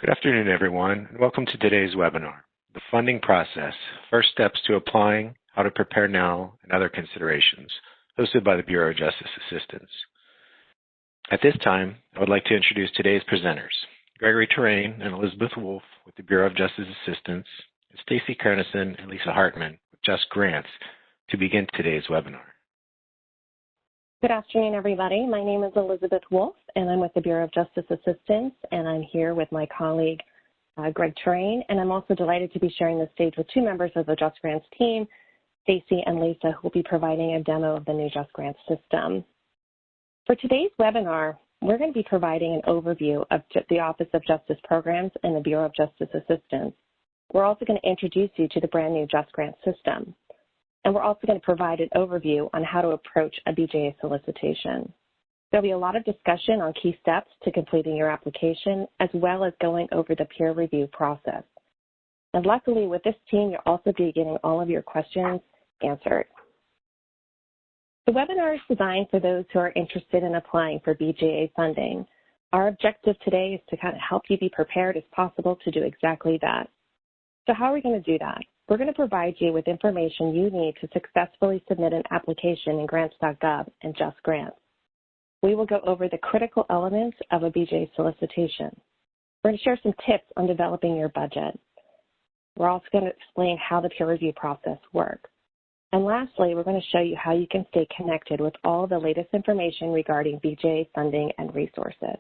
Good afternoon, everyone, and welcome to today's webinar, The Funding Process, First Steps to Applying, How to Prepare Now, and Other Considerations, hosted by the Bureau of Justice Assistance. At this time, I would like to introduce today's presenters, Gregory Terrain and Elizabeth Wolf with the Bureau of Justice Assistance, and Stacy Kernison and Lisa Hartman with JustGrants to begin today's webinar. Good afternoon, everybody. My name is Elizabeth Wolf, and I'm with the Bureau of Justice Assistance, and I'm here with my colleague, Greg Terrain, and I'm also delighted to be sharing the stage with two members of the JustGrants team, Stacy and Lisa, who will be providing a demo of the new JustGrants system. For today's webinar, we're going to be providing an overview of the Office of Justice Programs and the Bureau of Justice Assistance. We're also going to introduce you to the brand new JustGrants system. And we're also going to provide an overview on how to approach a BJA solicitation. There'll be a lot of discussion on key steps to completing your application, as well as going over the peer review process. And luckily, with this team, you'll also be getting all of your questions answered. The webinar is designed for those who are interested in applying for BJA funding. Our objective today is to kind of help you be prepared as possible to do exactly that. So how are we going to do that? We're going to provide you with information you need to successfully submit an application in Grants.gov and JustGrants. We will go over the critical elements of a BJA solicitation. We're going to share some tips on developing your budget. We're also going to explain how the peer review process works. And lastly, we're going to show you how you can stay connected with all the latest information regarding BJA funding and resources.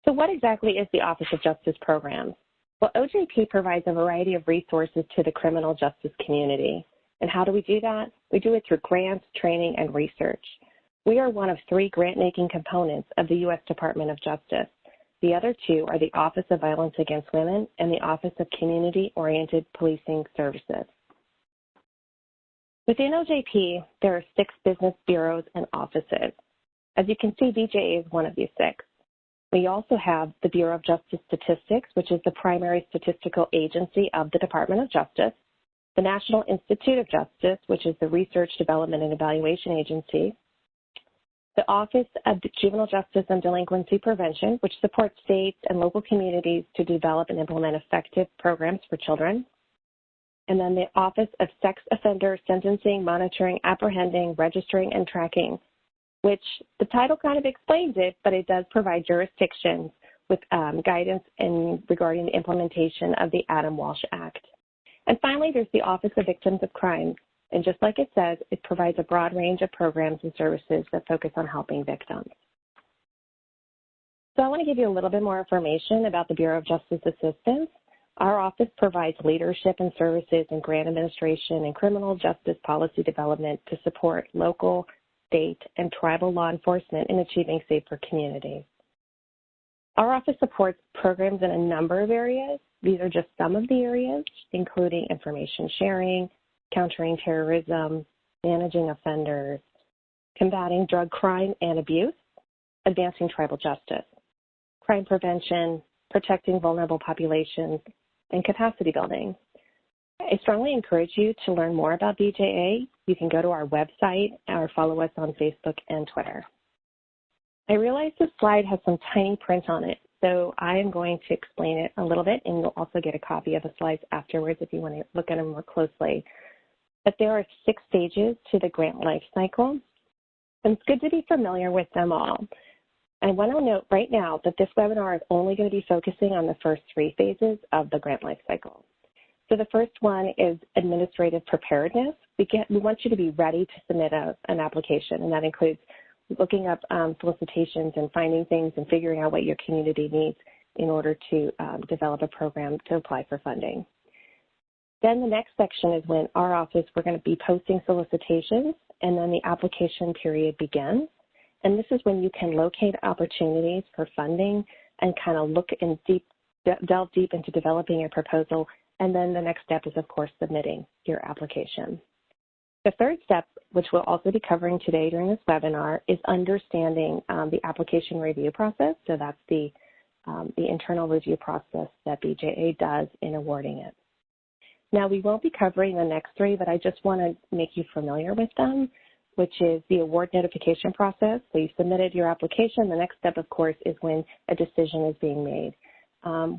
So what exactly is the Office of Justice Programs? Well, OJP provides a variety of resources to the criminal justice community. And how do we do that? We do it through grants, training, and research. We are one of three grant-making components of the U.S. Department of Justice. The other two are the Office of Violence Against Women and the Office of Community-Oriented Policing Services. Within OJP, there are 6 business bureaus and offices. As you can see, BJA is one of these 6. We also have the Bureau of Justice Statistics, which is the primary statistical agency of the Department of Justice, the National Institute of Justice, which is the Research, Development, and Evaluation Agency, the Office of Juvenile Justice and Delinquency Prevention, which supports states and local communities to develop and implement effective programs for children, and then the Office of Sex Offender Sentencing, Monitoring, Apprehending, Registering, and Tracking, which the title kind of explains it, but it does provide jurisdictions with guidance regarding the implementation of the Adam Walsh Act. And finally, there's the Office of Victims of Crime. And just like it says, it provides a broad range of programs and services that focus on helping victims. So I want to give you a little bit more information about the Bureau of Justice Assistance. Our office provides leadership and services in grant administration and criminal justice policy development to support local, state, and tribal law enforcement in achieving safer communities. Our office supports programs in a number of areas. These are just some of the areas, including information sharing, countering terrorism, managing offenders, combating drug crime and abuse, advancing tribal justice, crime prevention, protecting vulnerable populations, and capacity building. I strongly encourage you to learn more about BJA. You can go to our website or follow us on Facebook and Twitter. I realize this slide has some tiny print on it, so I am going to explain it a little bit, and you'll also get a copy of the slides afterwards if you want to look at them more closely. But there are 6 stages to the grant life cycle, and it's good to be familiar with them all. I want to note right now that this webinar is only going to be focusing on the first 3 phases of the grant life cycle. So the first one is administrative preparedness. We want you to be ready to submit an application, and that includes looking up solicitations and finding things and figuring out what your community needs in order to develop a program to apply for funding. Then the next section is when our office, we're going to be posting solicitations, and then the application period begins. And this is when you can locate opportunities for funding and kind of look and delve deep into developing your proposal. And then the next step is, of course, submitting your application. The third step, which we'll also be covering today during this webinar, is understanding the application review process. So that's the internal review process that BJA does in awarding it. Now, we won't be covering the next 3, but I just want to make you familiar with them, which is the award notification process. So you submitted your application. The next step, of course, is when a decision is being made.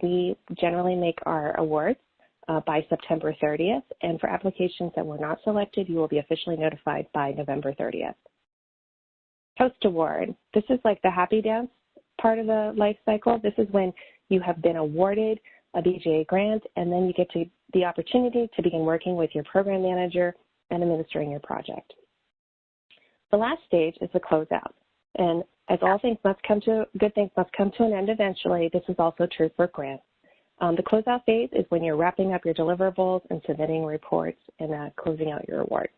We generally make our awards by September 30th, and for applications that were not selected, you will be officially notified by November 30th. Post-award, this is like the happy dance part of the life cycle. This is when you have been awarded a BJA grant, and then you get to the opportunity to begin working with your program manager and administering your project. The last stage is the closeout, and as all things must come to, good things must come to an end eventually, this is also true for grants. The closeout phase is when you're wrapping up your deliverables and submitting reports and closing out your award.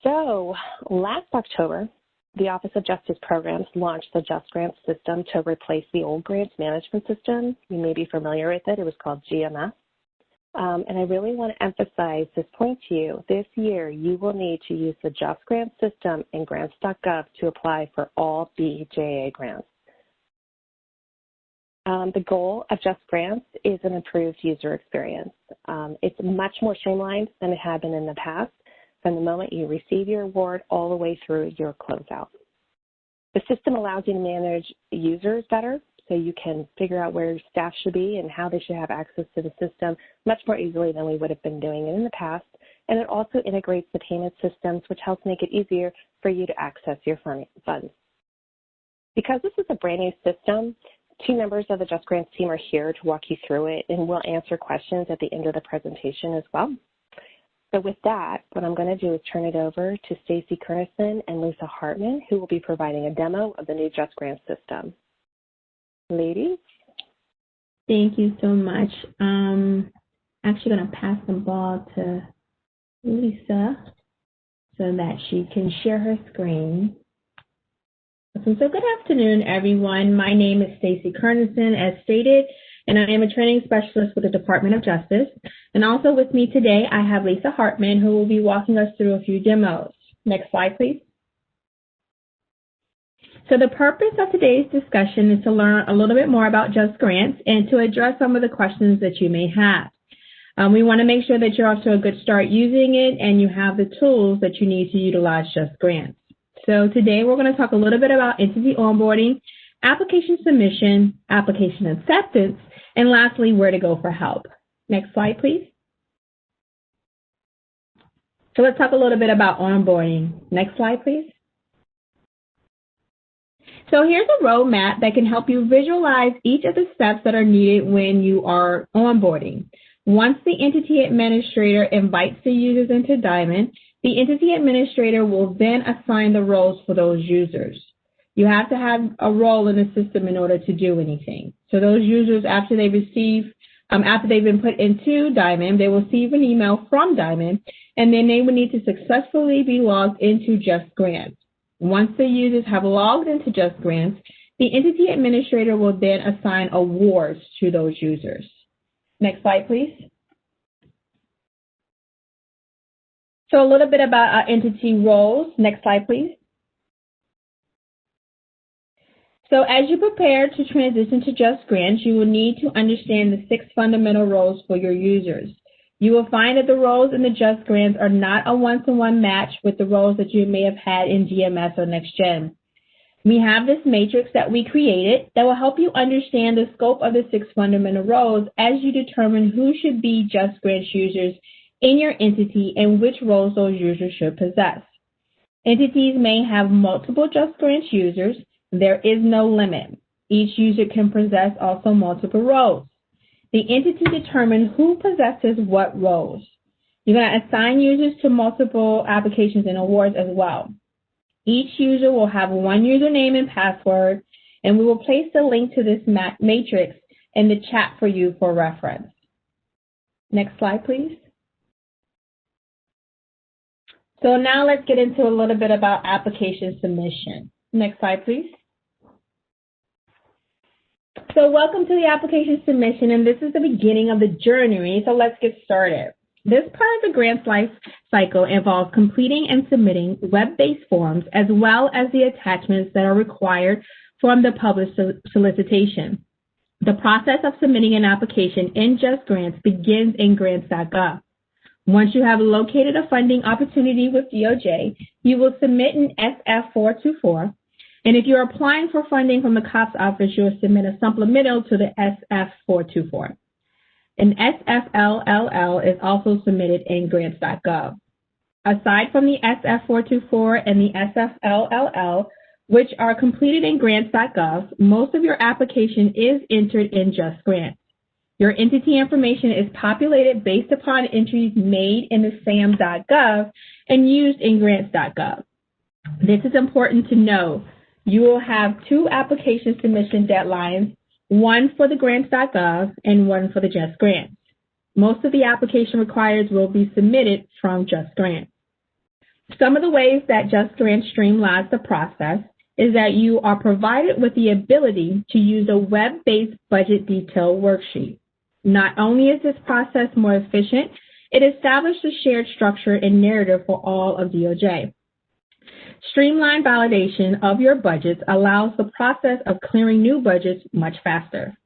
So last October, the Office of Justice Programs launched the JustGrants system to replace the old grants management system. You may be familiar with it. It was called GMS. And I really want to emphasize this point to you. This year, you will need to use the JustGrants system in Grants.gov to apply for all BJA grants. The goal of JustGrants is an improved user experience. It's much more streamlined than it had been in the past, from the moment you receive your award all the way through your closeout. The system allows you to manage users better, so you can figure out where staff should be and how they should have access to the system much more easily than we would have been doing it in the past. And it also integrates the payment systems, which helps make it easier for you to access your funds. Because this is a brand new system, 2 members of the JustGrants team are here to walk you through it, and we'll answer questions at the end of the presentation as well. So with that, what I'm going to do is turn it over to Stacy Kernison and Lisa Hartman, who will be providing a demo of the new JustGrants system. Ladies? Thank you so much. I'm actually going to pass the ball to Lisa so that she can share her screen. So good afternoon, everyone. My name is Stacy Kernison, as stated, and I am a training specialist with the Department of Justice. And also with me today, I have Lisa Hartman, who will be walking us through a few demos. Next slide, please. So the purpose of today's discussion is to learn a little bit more about JustGrants and to address some of the questions that you may have. We want to make sure that you're off to a good start using it and you have the tools that you need to utilize JustGrants. So today we're going to talk a little bit about entity onboarding, application submission, application acceptance, and lastly, where to go for help. Next slide, please. So let's talk a little bit about onboarding. Next slide, please. So here's a roadmap that can help you visualize each of the steps that are needed when you are onboarding. Once the entity administrator invites the users into Diamond, the entity administrator will then assign the roles for those users. You have to have a role in the system in order to do anything. So those users, after they've been put into Diamond, they will receive an email from Diamond, and then they will need to successfully be logged into JustGrants. Once the users have logged into JustGrants, the entity administrator will then assign awards to those users. Next slide, please. So a little bit about our entity roles. Next slide, please. So as you prepare to transition to JustGrants, you will need to understand the 6 fundamental roles for your users. You will find that the roles in the JustGrants are not a one-to-one match with the roles that you may have had in GMS or NextGen. We have this matrix that we created that will help you understand the scope of the 6 fundamental roles as you determine who should be JustGrants users in your entity and which roles those users should possess. Entities may have multiple JustGrants users. There is no limit. Each user can possess also multiple roles. The entity determines who possesses what roles. You're going to assign users to multiple applications and awards as well. Each user will have one username and password, and we will place the link to this matrix in the chat for you for reference. Next slide, please. So now let's get into a little bit about application submission. Next slide, please. So welcome to the application submission, and this is the beginning of the journey, so let's get started. This part of the grants life cycle involves completing and submitting web-based forms as well as the attachments that are required from the published solicitation. The process of submitting an application in JustGrants begins in Grants.gov. Once you have located a funding opportunity with DOJ, you will submit an SF-424. And if you're applying for funding from the COPS office, you'll submit a supplemental to the SF424. An SFLLL is also submitted in Grants.gov. Aside from the SF424 and the SFLLL, which are completed in Grants.gov, most of your application is entered in JustGrants. Your entity information is populated based upon entries made in the SAM.gov and used in Grants.gov. This is important to know. You will have 2 application submission deadlines, one for the Grants.gov and one for the JustGrants. Most of the application requires will be submitted from JustGrants. Some of the ways that JustGrants streamlines the process is that you are provided with the ability to use a web-based budget detail worksheet. Not only is this process more efficient, it established a shared structure and narrative for all of DOJ. Streamlined validation of your budgets allows the process of clearing new budgets much faster.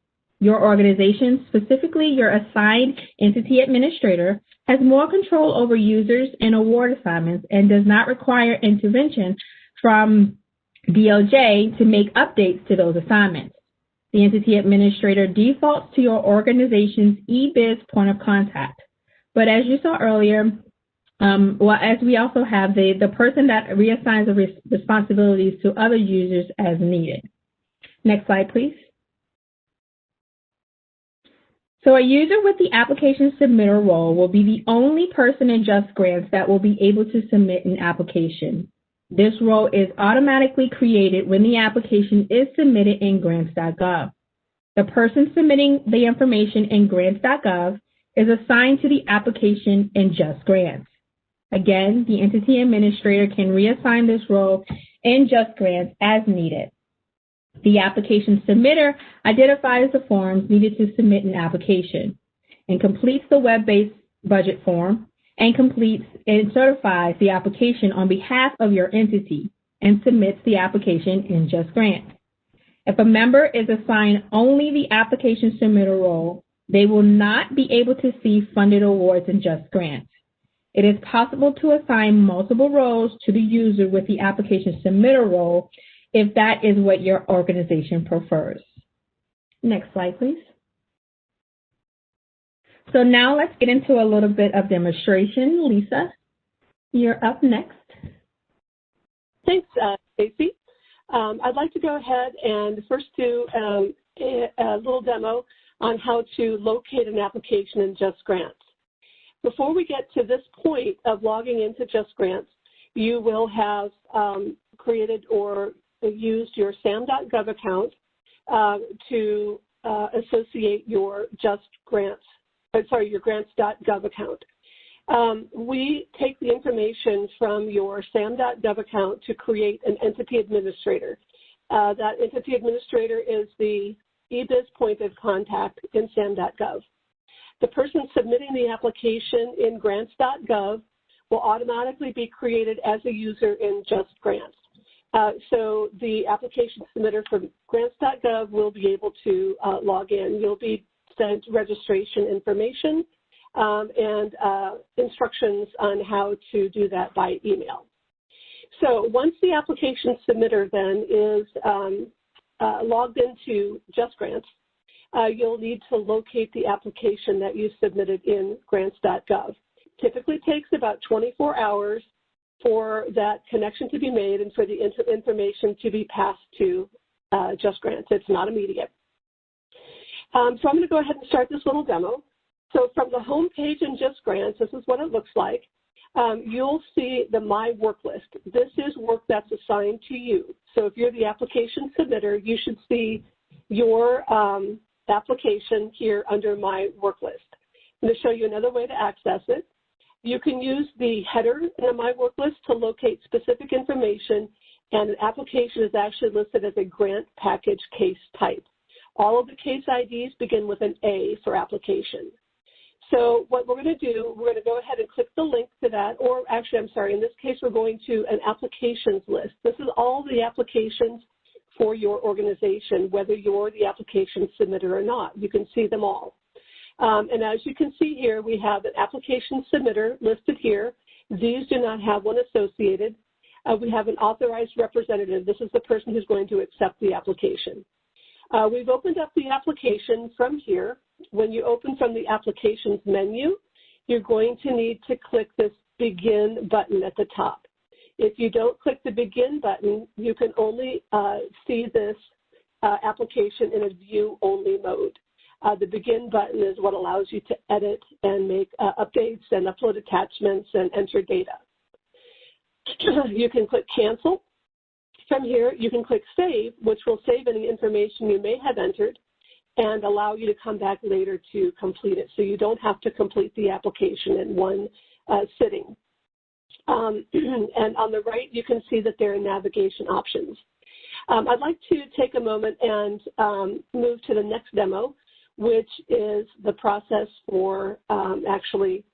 Your organization, specifically your assigned entity administrator, has more control over users and award assignments and does not require intervention from DOJ to make updates to those assignments. The entity administrator defaults to your organization's eBiz point of contact. But as you saw earlier, as we also have the person that reassigns the responsibilities to other users as needed. Next slide, please. So a user with the application submitter role will be the only person in JustGrants that will be able to submit an application. This role is automatically created when the application is submitted in Grants.gov. The person submitting the information in Grants.gov is assigned to the application in JustGrants. Again, the entity administrator can reassign this role in JustGrants as needed. The application submitter identifies the forms needed to submit an application and completes the web-based budget form and completes and certifies the application on behalf of your entity and submits the application in JustGrants. If a member is assigned only the application submitter role, they will not be able to see funded awards in JustGrants. It is possible to assign multiple roles to the user with the application submitter role if that is what your organization prefers. Next slide, please. So now let's get into a little bit of demonstration. Lisa, you're up next. Thanks, Stacey. I'd like to go ahead and first do a little demo on how to locate an application in JustGrants. Before we get to this point of logging into JustGrants, you will have created or used your SAM.gov account to associate your your Grants.gov account. We take the information from your SAM.gov account to create an entity administrator. That entity administrator is the eBiz point of contact in SAM.gov. The person submitting the application in Grants.gov will automatically be created as a user in JustGrants. So the application submitter for Grants.gov will be able to log in. You'll be sent registration information and instructions on how to do that by email. So once the application submitter then is logged into JustGrants, you'll need to locate the application that you submitted in Grants.gov. Typically takes about 24 hours for that connection to be made and for the information to be passed to JustGrants. It's not immediate. So I'm going to go ahead and start this little demo. So from the home page in JustGrants, this is what it looks like. You'll see the My Work List. This is work that's assigned to you. So if you're the application submitter, you should see your application here under My Work List. I'm going to show you another way to access it. You can use the header in the My Work List to locate specific information, and an application is actually listed as a grant package case type. All of the case IDs begin with an A for application. So what we're going to do, we're going to go ahead and click the link to that, or actually, I'm sorry, in this case, we're going to an applications list. This is all the applications for your organization, whether you're the application submitter or not. You can see them all. And as you can see here, we have an application submitter listed here. These do not have one associated. we have an authorized representative. This is the person who's going to accept the application. We've opened up the application from here. When you open from the applications menu, you're going to need to click this begin button at the top. If you don't click the begin button, you can only see this application in a view-only mode. The begin button is what allows you to edit and make updates and upload attachments and enter data. You can click cancel. From here, you can click save, which will save any information you may have entered and allow you to come back later to complete it. So you don't have to complete the application in one sitting. And on the right, you can see that there are navigation options. I'd like to take a moment and move to the next demo, which is the process for actually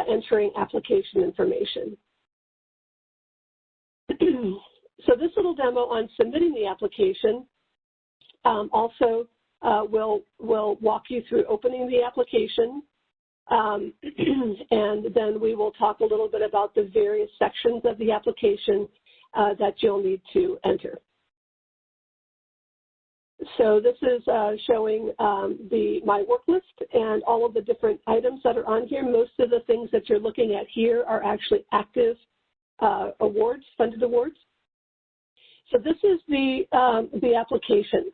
entering application information. So this little demo on submitting the application also will walk you through opening the application, and then we will talk a little bit about the various sections of the application that you'll need to enter. So this is showing my work list and all of the different items that are on here. Most of the things that you're looking at here are actually active awards, funded awards. So this is the application,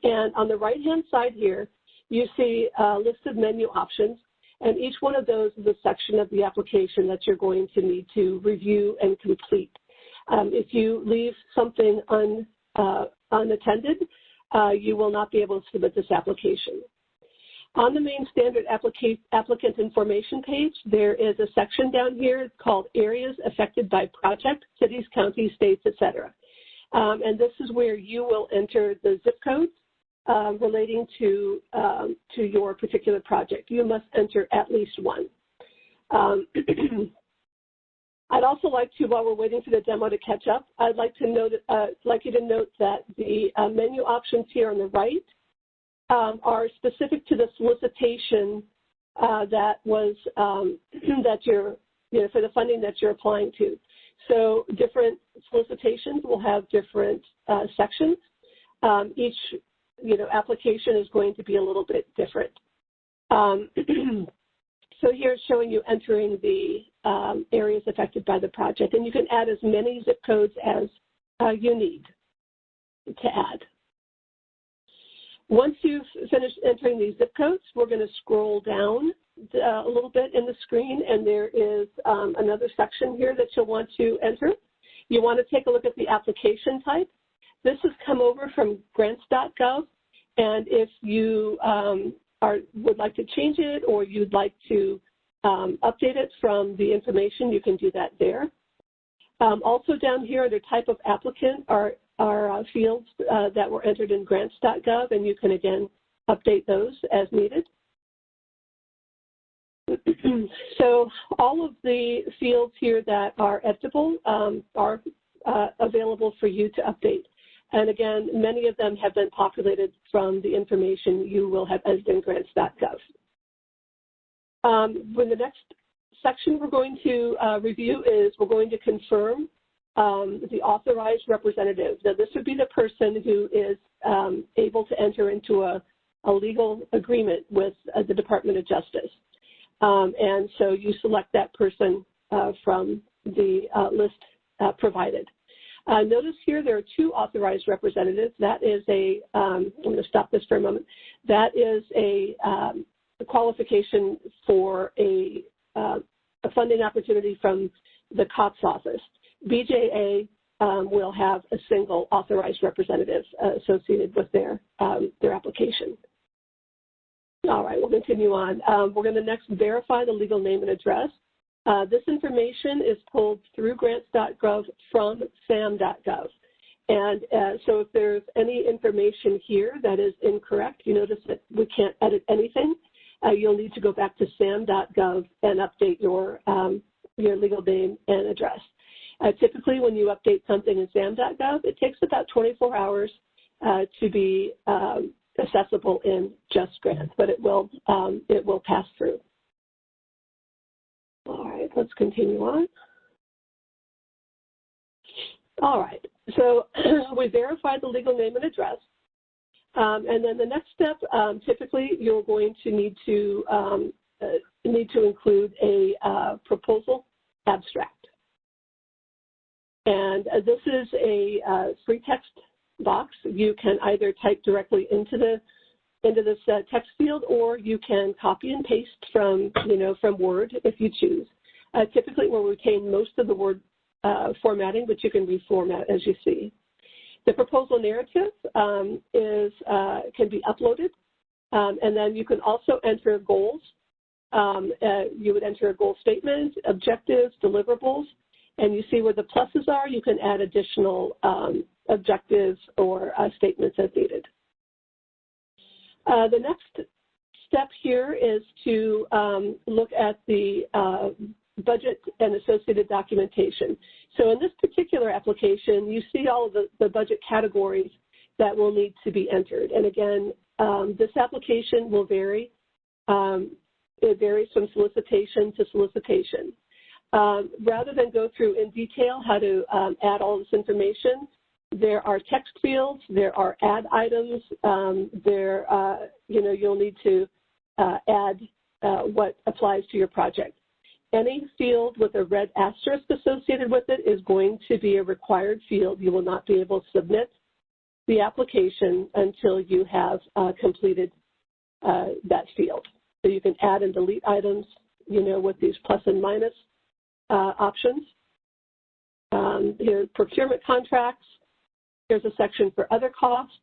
and on the right-hand side here, you see a list of menu options, and each one of those is a section of the application that you're going to need to review and complete. If you leave something unattended, you will not be able to submit this application. On the main standard applicant information page, there is a section down here called Areas Affected by Project, Cities, Counties, States, etc. And this is where you will enter the zip codes relating to your particular project. You must enter at least one. I'd also like to, while we're waiting for the demo to catch up, I'd like you to note that the menu options here on the right are specific to the solicitation that was for the funding that you're applying to. So different solicitations will have different sections. Each application is going to be a little bit different. So here it's showing you entering the areas affected by the project, and you can add as many zip codes as you need to add. Once you've finished entering these zip codes, we're going to scroll down a little bit in the screen, and there is another section here that you'll want to enter. You want to take a look at the application type. This has come over from Grants.gov, and if you would like to change it or you'd like to update it from the information, you can do that there. Also down here under type of applicant are fields that were entered in Grants.gov, and you can again update those as needed. So all of the fields here that are editable are available for you to update. And again, many of them have been populated from the information you will have entered in Grants.gov. When the next section we're going to review is we're going to confirm the authorized representative. Now, this would be the person who is able to enter into a legal agreement with the Department of Justice. And so you select that person from the list provided. Notice here there are two authorized representatives. That is I'm going to stop this for a moment. That is a qualification for a funding opportunity from the COPS office. BJA will have a single authorized representative associated with their application. All right, we'll continue on. We're going to next verify the legal name and address. This information is pulled through Grants.gov from SAM.gov. And so if there's any information here that is incorrect, you notice that we can't edit anything. You'll need to go back to SAM.gov and update your legal name and address. Typically, when you update something in SAM.gov, it takes about 24 hours to be accessible in JustGrants, but it will pass through. All right, let's continue on. All right, so we verified the legal name and address. And then the next step, typically you're going to need to include a proposal abstract. And this is a free text box. You can either type directly into this text field, or you can copy and paste from Word if you choose. Typically, we'll retain most of the Word formatting, but you can reformat as you see. The proposal narrative can be uploaded, and then you can also enter goals. You would enter a goal statement, objectives, deliverables, and you see where the pluses are. You can add additional objectives or statements as needed. The next step here is to look at the budget and associated documentation. So in this particular application, you see all of the budget categories that will need to be entered. And again, this application will vary. It varies from solicitation to solicitation. Rather than go through in detail how to add all this information, there are text fields, there are add items, you'll need to add what applies to your project. Any field with a red asterisk associated with it is going to be a required field. You will not be able to submit the application until you have completed that field. So you can add and delete items, with these plus and minus options. Here's procurement contracts. There's a section for other costs,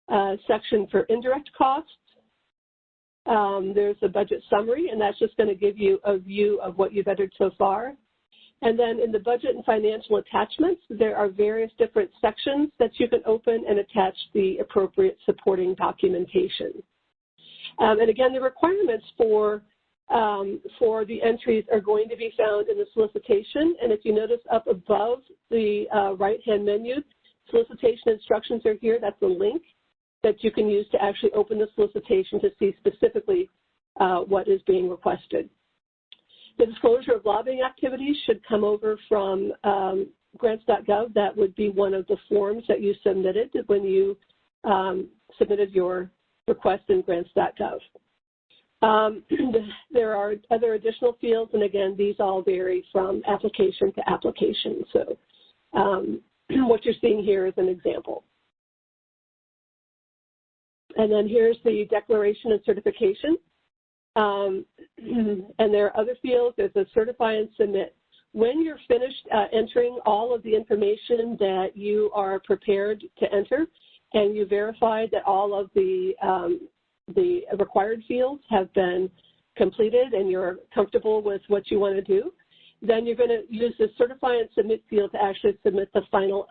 a section for indirect costs. There's a budget summary, and that's just going to give you a view of what you've entered so far. And then in the budget and financial attachments, there are various different sections that you can open and attach the appropriate supporting documentation. And again, the requirements for the entries are going to be found in the solicitation. And if you notice up above the right-hand menu, solicitation instructions are here. That's a link that you can use to actually open the solicitation to see specifically what is being requested. The disclosure of lobbying activities should come over from Grants.gov. That would be one of the forms that you submitted when you submitted your request in Grants.gov. There are other additional fields, and again, these all vary from application to application. So what you're seeing here is an example. And then here's the declaration and certification. And there are other fields. There's a certify and submit. When you're finished entering all of the information that you are prepared to enter, and you verified that all of the required fields have been completed and you're comfortable with what you want to do, then you're going to use the certify and submit field to actually submit the final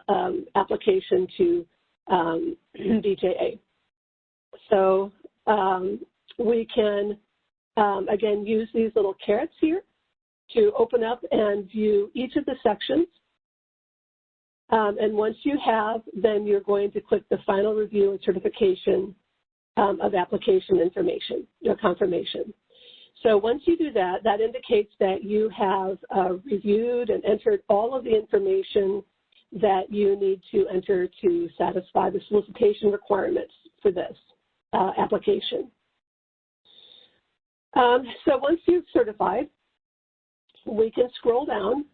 application to BJA. So we can, again, use these little carrots here to open up and view each of the sections. And once you have, then you're going to click the final review and certification of application information, or confirmation. So once you do that, that indicates that you have reviewed and entered all of the information that you need to enter to satisfy the solicitation requirements for this application. So once you've certified, we can scroll down,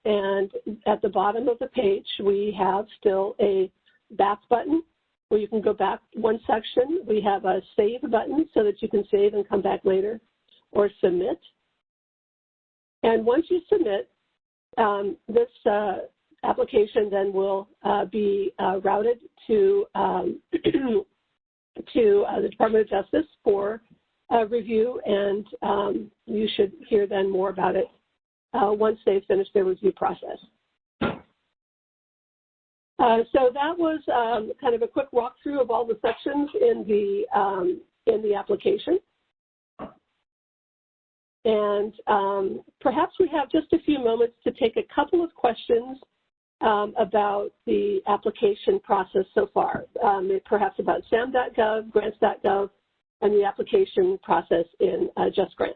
and at the bottom of the page, we have still a back button where you can go back one section. We have a save button so that you can save and come back later, or submit. And once you submit, this application then will be routed to the Department of Justice for review, and you should hear then more about it once they've finished their review process. So that was kind of a quick walkthrough of all the sections in the application. And perhaps we have just a few moments to take a couple of questions about the application process so far, perhaps about SAM.gov, Grants.gov, and the application process in JustGrants.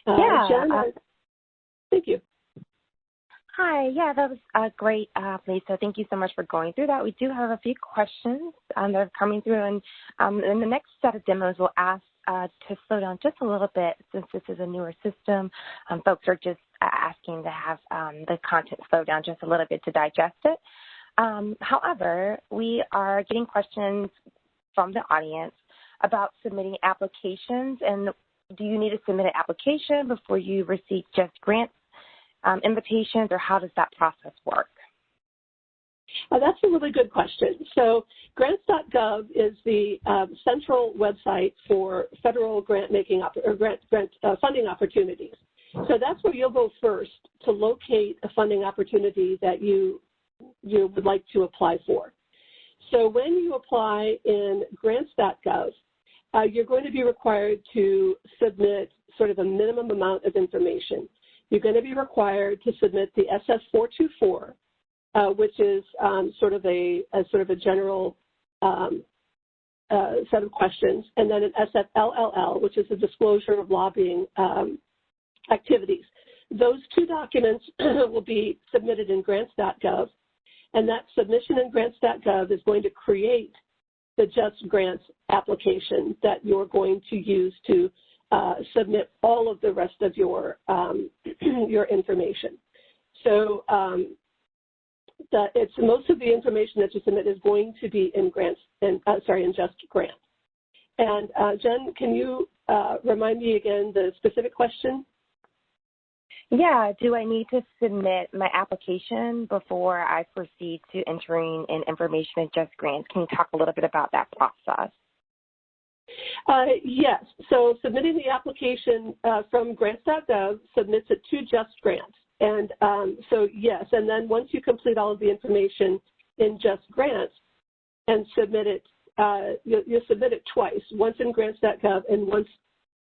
Yeah. Jen, thank you. Hi, yeah, that was great, Lisa. Thank you so much for going through that. We do have a few questions that are coming through, and in the next set of demos, we'll ask to slow down just a little bit since this is a newer system. Folks are just asking to have the content slow down just a little bit to digest it. However, we are getting questions from the audience about submitting applications, and do you need to submit an application before you receive JustGrants invitations, or how does that process work? That's a really good question. So Grants.gov is the central website for federal grant-making funding opportunities. So that's where you'll go first to locate a funding opportunity that you would like to apply for. So when you apply in Grants.gov, you're going to be required to submit sort of a minimum amount of information. You're going to be required to submit the SF-424, which is sort of a general set of questions, and then an SF-LLL, which is a disclosure of lobbying activities. Those two documents will be submitted in Grants.gov, and that submission in Grants.gov is going to create the JustGrants application that you're going to use to submit all of the rest of your information. So most of the information that you submit is going to be in JustGrants. And Jen, can you remind me again the specific question? Yeah, do I need to submit my application before I proceed to entering in information in JustGrants? Can you talk a little bit about that process? Yes. So submitting the application from Grants.gov submits it to JustGrants. And so yes, and then once you complete all of the information in JustGrants and submit it, you'll submit it twice, once in Grants.gov and once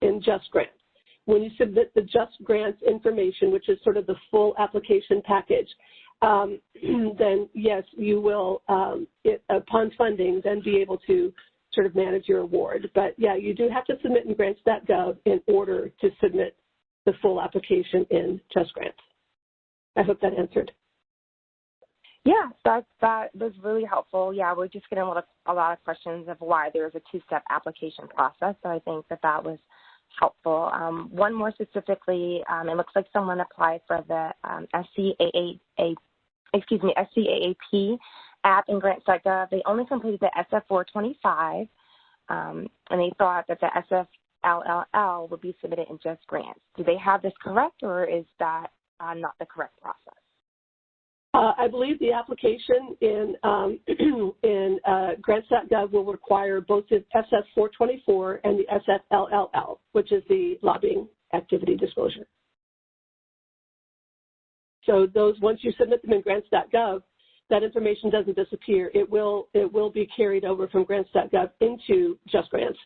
in JustGrants. When you submit the JustGrants information, which is sort of the full application package, then yes, you will, upon funding, then be able to sort of manage your award. But yeah, you do have to submit in Grants.gov in order to submit the full application in JustGrants. I hope that answered. Yeah, that was really helpful. Yeah, we're just getting a lot of questions of why there's a two-step application process, so I think that was helpful. One more specifically, it looks like someone applied for the SCAAP app in Grants.gov. They only completed the SF-425, and they thought that the SF-LLL would be submitted in JustGrants. Do they have this correct, or is that not the correct process? I believe the application in Grants.gov will require both the SF-424 and the SF-LLL, which is the lobbying activity disclosure. So those, once you submit them in Grants.gov, that information doesn't disappear. It will be carried over from Grants.gov into JustGrants.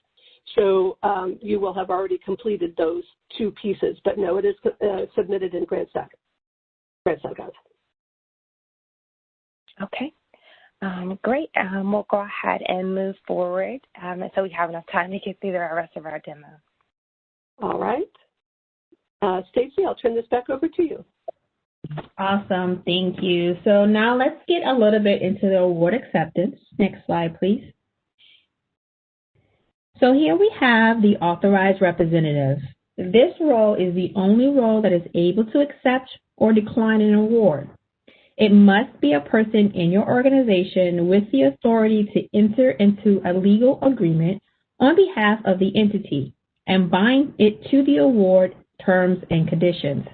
So you will have already completed those two pieces, but no, it is submitted in Grants.gov. Okay, great. We'll go ahead and move forward so we have enough time to get through the rest of our demo. All right. Stacey, I'll turn this back over to you. Awesome, thank you. So now let's get a little bit into the award acceptance. Next slide, please. So here we have the authorized representative. This role is the only role that is able to accept or decline an award. It must be a person in your organization with the authority to enter into a legal agreement on behalf of the entity and bind it to the award terms and conditions.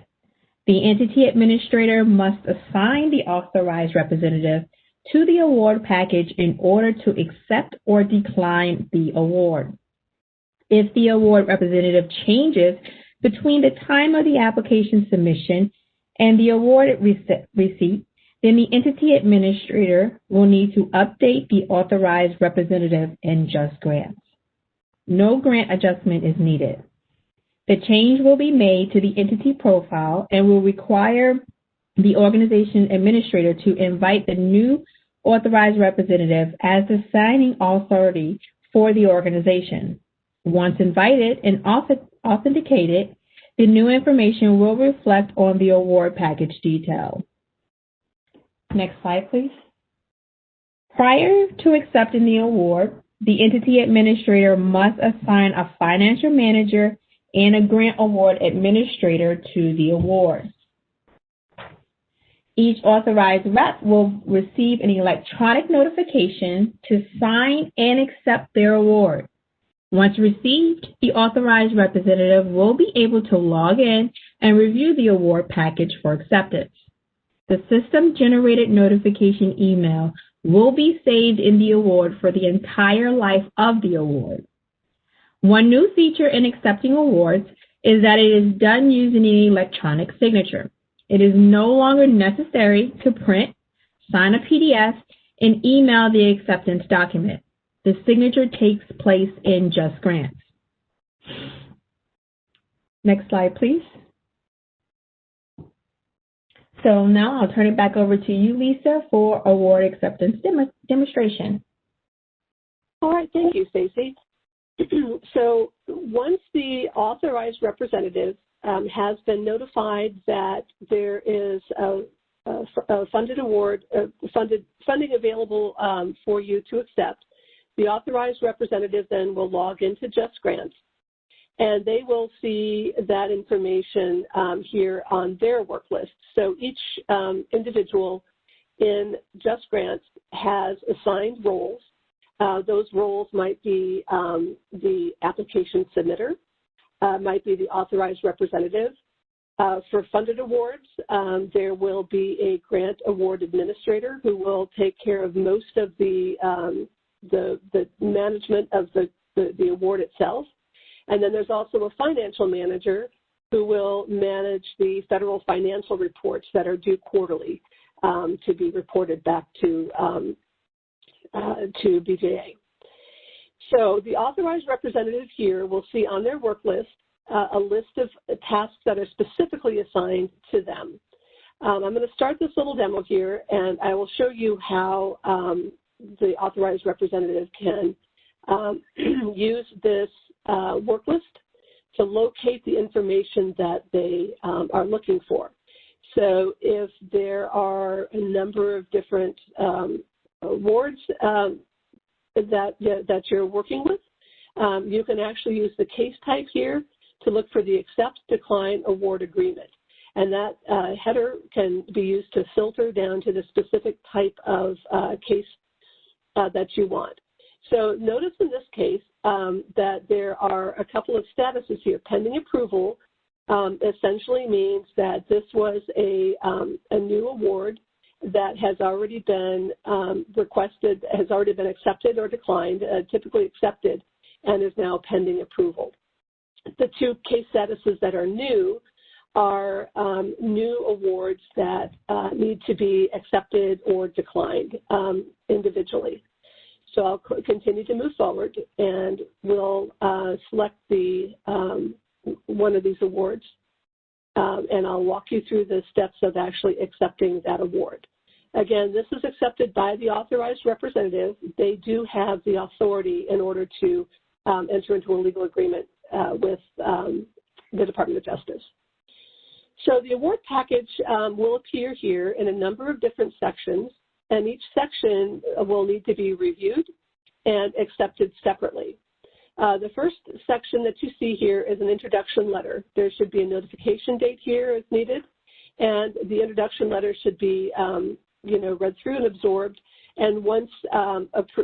The entity administrator must assign the authorized representative to the award package in order to accept or decline the award. If the award representative changes between the time of the application submission and the award receipt, then the entity administrator will need to update the authorized representative in JustGrants. No grant adjustment is needed. The change will be made to the entity profile and will require the organization administrator to invite the new authorized representative as the signing authority for the organization. Once invited and authenticated, the new information will reflect on the award package detail. Next slide, please. Prior to accepting the award, the entity administrator must assign a financial manager and a grant award administrator to the award. Each authorized rep will receive an electronic notification to sign and accept their award. Once received, the authorized representative will be able to log in and review the award package for acceptance. The system-generated notification email will be saved in the award for the entire life of the award. One new feature in accepting awards is that it is done using an electronic signature. It is no longer necessary to print, sign a PDF, and email the acceptance document. The signature takes place in JustGrants. Next slide, please. So now I'll turn it back over to you, Lisa, for award acceptance demonstration. All right, thank you, Stacey. So once the authorized representative has been notified that there is a funded award, funding available for you to accept, the authorized representative then will log into JustGrants, and they will see that information here on their work list. So each individual in JustGrants has assigned roles. Those roles might be the application submitter, might be the authorized representative. For funded awards, there will be a grant award administrator who will take care of most of the management of the award itself. And then there's also a financial manager who will manage the federal financial reports that are due quarterly to be reported back to BJA. So the authorized representative here will see on their work list a list of tasks that are specifically assigned to them. I'm going to start this little demo here, and I will show you how the authorized representative can use this work list to locate the information that they are looking for. So if there are a number of different awards that you're working with, you can actually use the case type here to look for the accept, decline, award agreement. And that header can be used to filter down to the specific type of case that you want. So notice in this case that there are a couple of statuses here. Pending approval essentially means that this was a new award that has already been requested, has already been accepted or declined, typically accepted, and is now pending approval. The two case statuses that are new are new awards that need to be accepted or declined individually. So I'll continue to move forward, and we'll select the one of these awards, and I'll walk you through the steps of actually accepting that award. Again, this is accepted by the authorized representative. They do have the authority in order to enter into a legal agreement with the Department of Justice. So the award package will appear here in a number of different sections, and each section will need to be reviewed and accepted separately. The first section that you see here is an introduction letter. There should be a notification date here as needed, and the introduction letter should be read through and absorbed. And once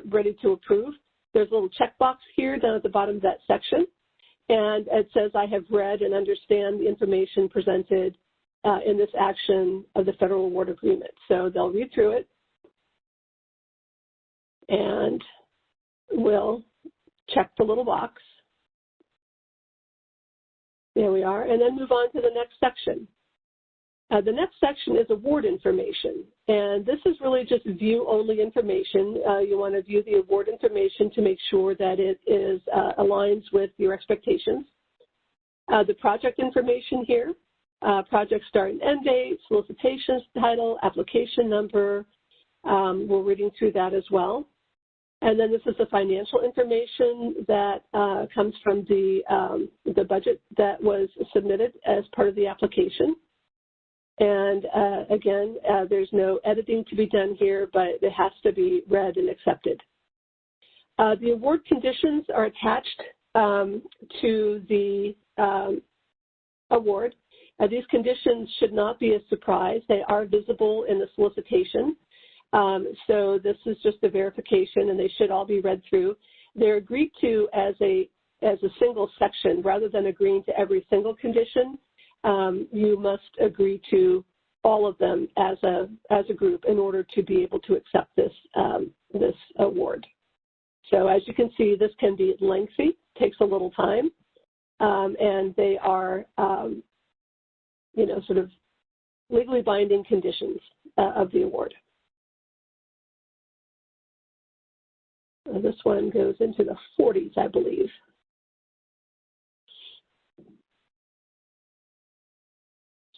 ready to approve, there's a little checkbox here down at the bottom of that section, and it says, I have read and understand the information presented in this action of the Federal Award Agreement. So they'll read through it, and we'll check the little box. There we are, and then move on to the next section. The next section is award information, and this is really just view-only information. You want to view the award information to make sure that it is aligns with your expectations. The project information here, project start and end date, solicitation title, application number. We're reading through that as well. And then this is the financial information that comes from the budget that was submitted as part of the application. And again, there's no editing to be done here, but it has to be read and accepted. The award conditions are attached to the award. These conditions should not be a surprise. They are visible in the solicitation. So this is just a verification, and they should all be read through. They're agreed to as a single section rather than agreeing to every single condition. You must agree to all of them as a group in order to be able to accept this award. So as you can see, this can be lengthy, takes a little time, and they are, sort of legally binding conditions of the award. This one goes into the 40s, I believe.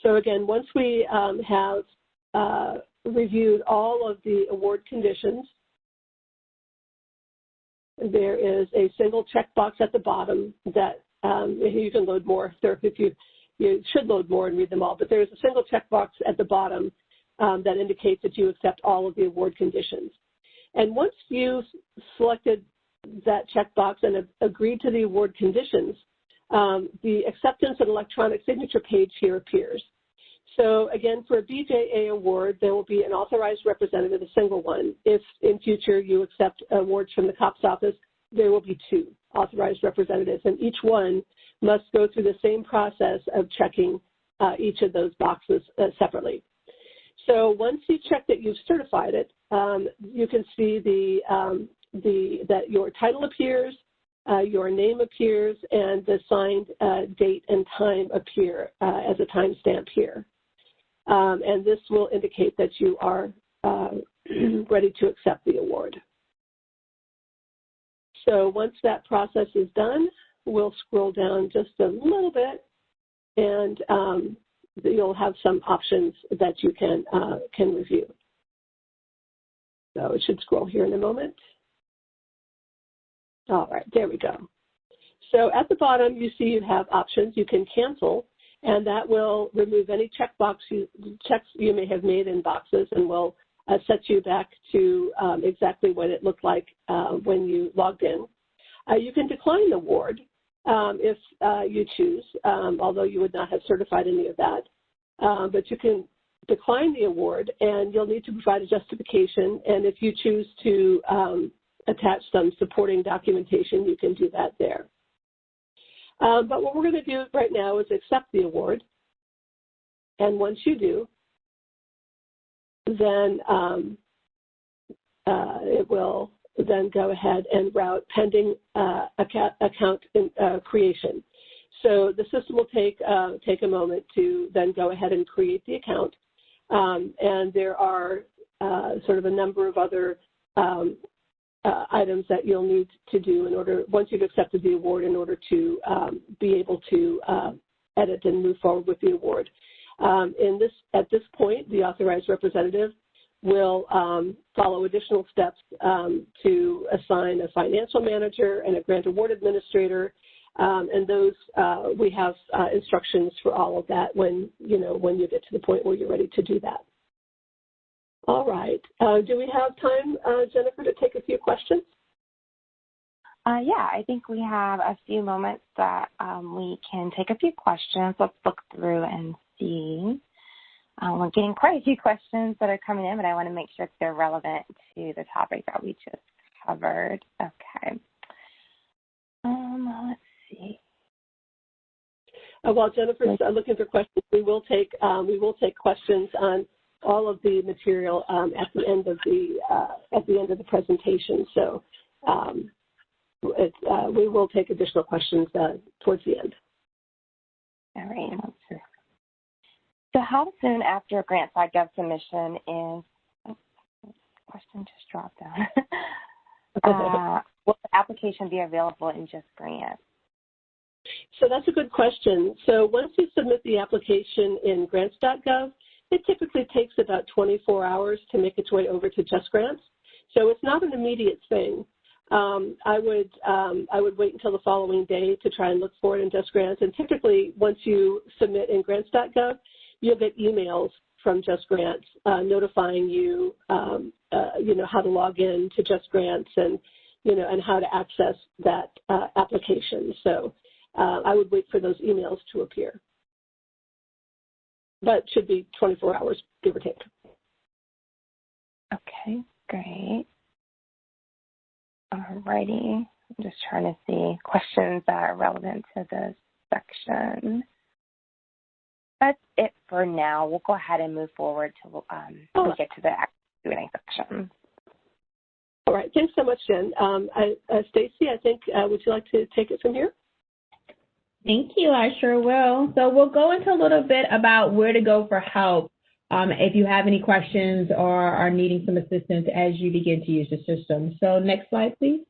So again, once we have reviewed all of the award conditions, there is a single checkbox at the bottom that you can load more. You should load more and read them all, but there is a single checkbox at the bottom that indicates that you accept all of the award conditions. And once you've selected that checkbox and have agreed to the award conditions, the acceptance and electronic signature page here appears. So again, for a BJA award, there will be an authorized representative, a single one. If in future you accept awards from the COPS office, there will be 2 authorized representatives, and each one must go through the same process of checking each of those boxes separately. So once you check that you've certified it, you can see that your title appears, your name appears, and the signed date and time appear as a timestamp here. And this will indicate that you are ready to accept the award. So once that process is done, we'll scroll down just a little bit, and you'll have some options that you can review. So it should scroll here in a moment. All right, there we go. So at the bottom, you see you have options. You can cancel, and that will remove any checks you may have made in boxes and will set you back to exactly what it looked like when you logged in. You can decline the award if you choose, although you would not have certified any of that. But you can decline the award, and you'll need to provide a justification. And if you choose to attach some supporting documentation, you can do that there. But what we're going to do right now is accept the award. And once you do, then it will then go ahead and route pending account creation. So the system will take a moment to then go ahead and create the account. And there are sort of a number of other items that you'll need to do in order, once you've accepted the award, in order to be able to edit and move forward with the award. At this point, the authorized representative will follow additional steps to assign a financial manager and a grant award administrator, and those we have instructions for all of that when you get to the point where you're ready to do that. All right. Do we have time, Jennifer, to take a few questions? Yeah, I think we have a few moments that we can take a few questions. Let's look through and see. We're getting quite a few questions that are coming in, but I want to make sure that they're relevant to the topic that we just covered. Okay. Let's see. While Jennifer's looking for questions, we will take questions on all of the material at the end of the presentation. So we will take additional questions towards the end. All right. So how soon after a Grants.gov submission is, question just dropped down. Will the application be available in JustGrants? So that's a good question. So once you submit the application in Grants.gov, it typically takes about 24 hours to make its way over to JustGrants. So it's not an immediate thing. I would wait until the following day to try and look for it in JustGrants. And typically, once you submit in Grants.gov, you'll get emails from JustGrants notifying you, how to log in to JustGrants and, and how to access that application. So I would wait for those emails to appear. But it should be 24 hours, give or take. Okay, great. Alrighty, I'm just trying to see questions that are relevant to this section. That's it for now. We'll go ahead and move forward till we get to the Q&A section. All right, thanks so much, Jen. Stacy, I think, would you like to take it from here? Thank you, I sure will. So we'll go into a little bit about where to go for help if you have any questions or are needing some assistance as you begin to use the system. So next slide, please.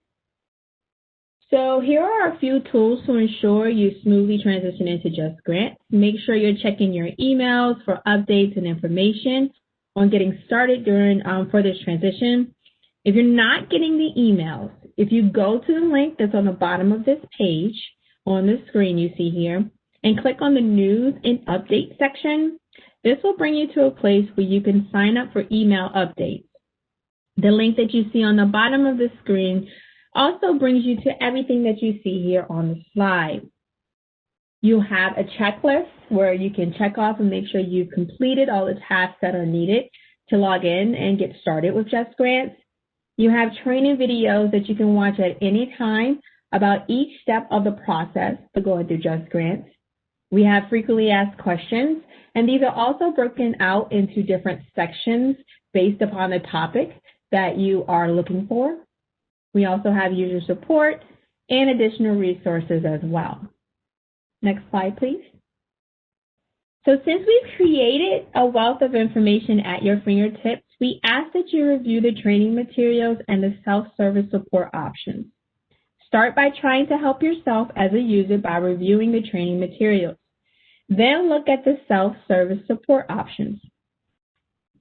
So here are a few tools to ensure you smoothly transition into JustGrants. Make sure you're checking your emails for updates and information on getting started for this transition. If you're not getting the emails, if you go to the link that's on the bottom of this page on the screen you see here and click on the News and Update section, this will bring you to a place where you can sign up for email updates. The link that you see on the bottom of the screen also brings you to everything that you see here on the slide. You have a checklist where you can check off and make sure you've completed all the tasks that are needed to log in and get started with JustGrants. You have training videos that you can watch at any time about each step of the process to going through JustGrants. We have frequently asked questions, and these are also broken out into different sections based upon the topic that you are looking for. We also have user support and additional resources as well. Next slide, please. So since we've created a wealth of information at your fingertips, we ask that you review the training materials and the self-service support options. Start by trying to help yourself as a user by reviewing the training materials. Then look at the self-service support options.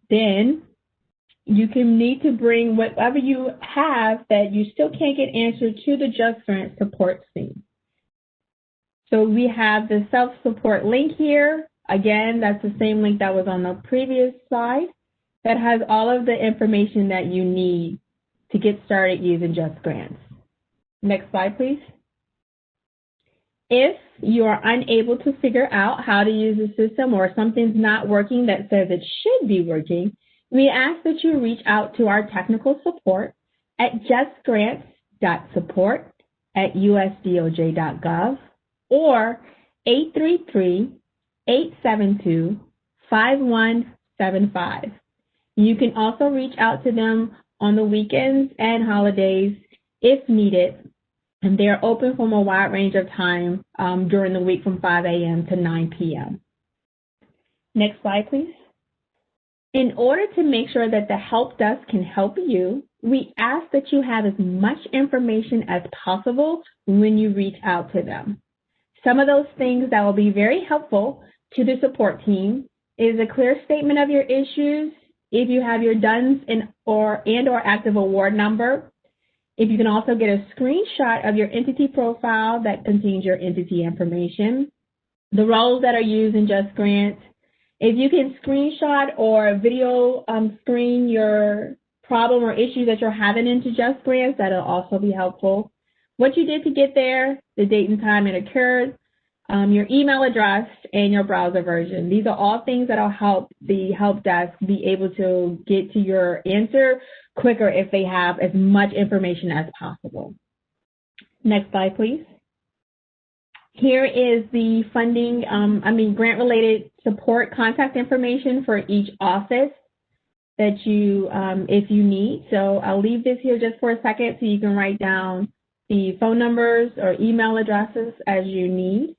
Then you can need to bring whatever you have that you still can't get answered to the JustGrants support scene. So we have the self-support link here. Again, that's the same link that was on the previous slide that has all of the information that you need to get started using JustGrants. Next slide, please. If you are unable to figure out how to use the system or something's not working that says it should be working, we ask that you reach out to our technical support at justgrants.support@usdoj.gov or 833-872-5175. You can also reach out to them on the weekends and holidays if needed, and they are open from a wide range of time during the week from 5 a.m. to 9 p.m. Next slide, please. In order to make sure that the help desk can help you, we ask that you have as much information as possible when you reach out to them. Some of those things that will be very helpful to the support team is a clear statement of your issues, if you have your DUNS and or active award number. If you can also get a screenshot of your entity profile that contains your entity information, the roles that are used in JustGrants. If you can screenshot or video screen your problem or issue that you're having into JustGrants, that'll also be helpful. What you did to get there, the date and time it occurred, your email address, and your browser version. These are all things that will help the help desk be able to get to your answer quicker if they have as much information as possible. Next slide, please. Here is the funding, grant-related support contact information for each office that you, if you need. So I'll leave this here just for a second so you can write down the phone numbers or email addresses as you need.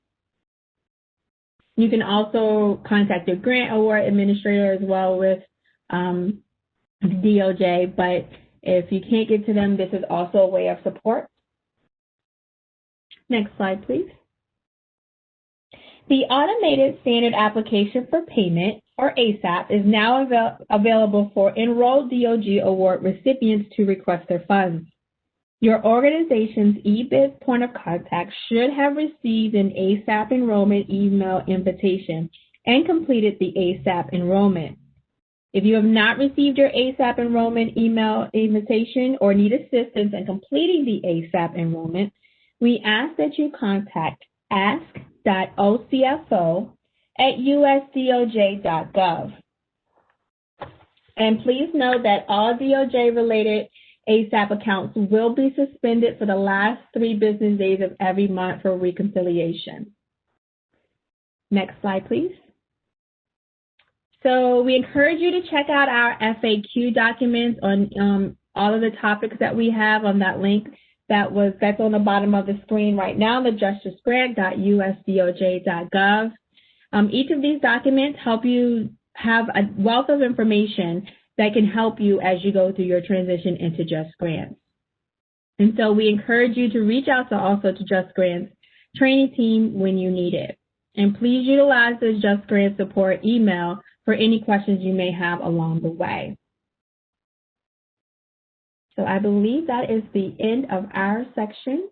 You can also contact your grant award administrator as well with the DOJ, but if you can't get to them, this is also a way of support. Next slide, please. The Automated Standard Application for Payment, or ASAP, is now available for enrolled DOJ award recipients to request their funds. Your organization's eBiz point of contact should have received an ASAP enrollment email invitation and completed the ASAP enrollment. If you have not received your ASAP enrollment email invitation or need assistance in completing the ASAP enrollment, we ask that you contact ask.ocfo@usdoj.gov. And please note that all DOJ-related ASAP accounts will be suspended for the last 3 business days of every month for reconciliation. Next slide, please. So we encourage you to check out our FAQ documents on all of the topics that we have on that link that's on the bottom of the screen right now, the justisgrant.usdoj.gov. Each of these documents help you have a wealth of information that can help you as you go through your transition into JustGrants. And so we encourage you to reach out to JustGrants training team when you need it. And please utilize the JustGrants support email for any questions you may have along the way. So I believe that is the end of our section.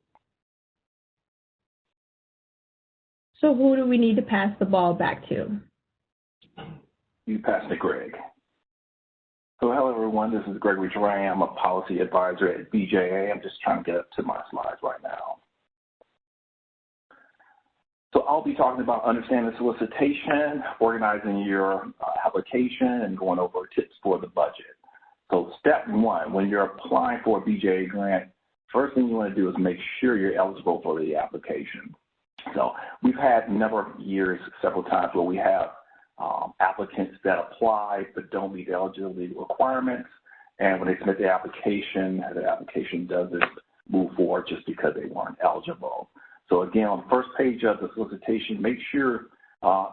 So who do we need to pass the ball back to? You pass to Greg. So hello everyone, this is Gregory Duran. I'm a policy advisor at BJA. I'm just trying to get up to my slides right now. So I'll be talking about understanding solicitation, organizing your application, and going over tips for the budget. So step 1, when you're applying for a BJA grant, first thing you want to do is make sure you're eligible for the application. So we've had a number of years, several times, where we have applicants that apply but don't meet eligibility requirements, and when they submit the application doesn't move forward just because they weren't eligible. So again, on the first page of the solicitation, make sure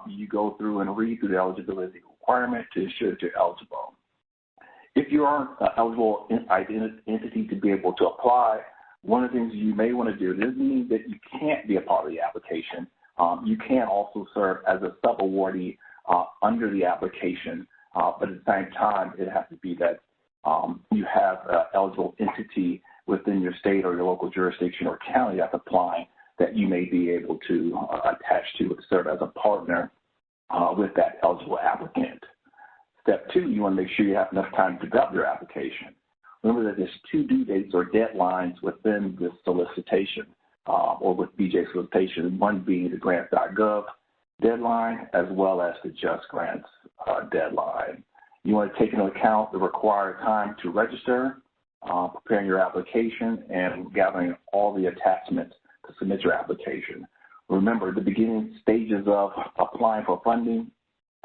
you go through and read through the eligibility requirement to ensure that you're eligible. If you aren't eligible entity to be able to apply, one of the things you may want to do, doesn't mean that you can't be a part of the application. You can also serve as a sub-awardee under the application, but at the same time, it has to be that you have an eligible entity within your state or your local jurisdiction or county that's applying that you may be able to attach to serve as a partner with that eligible applicant. Step 2, you want to make sure you have enough time to develop your application. Remember that there's 2 due dates or deadlines within this solicitation or with BJ solicitation, one being the Grants.gov deadline as well as the JustGrants deadline. You want to take into account the required time to register, preparing your application, and gathering all the attachments to submit your application. Remember, the beginning stages of applying for funding,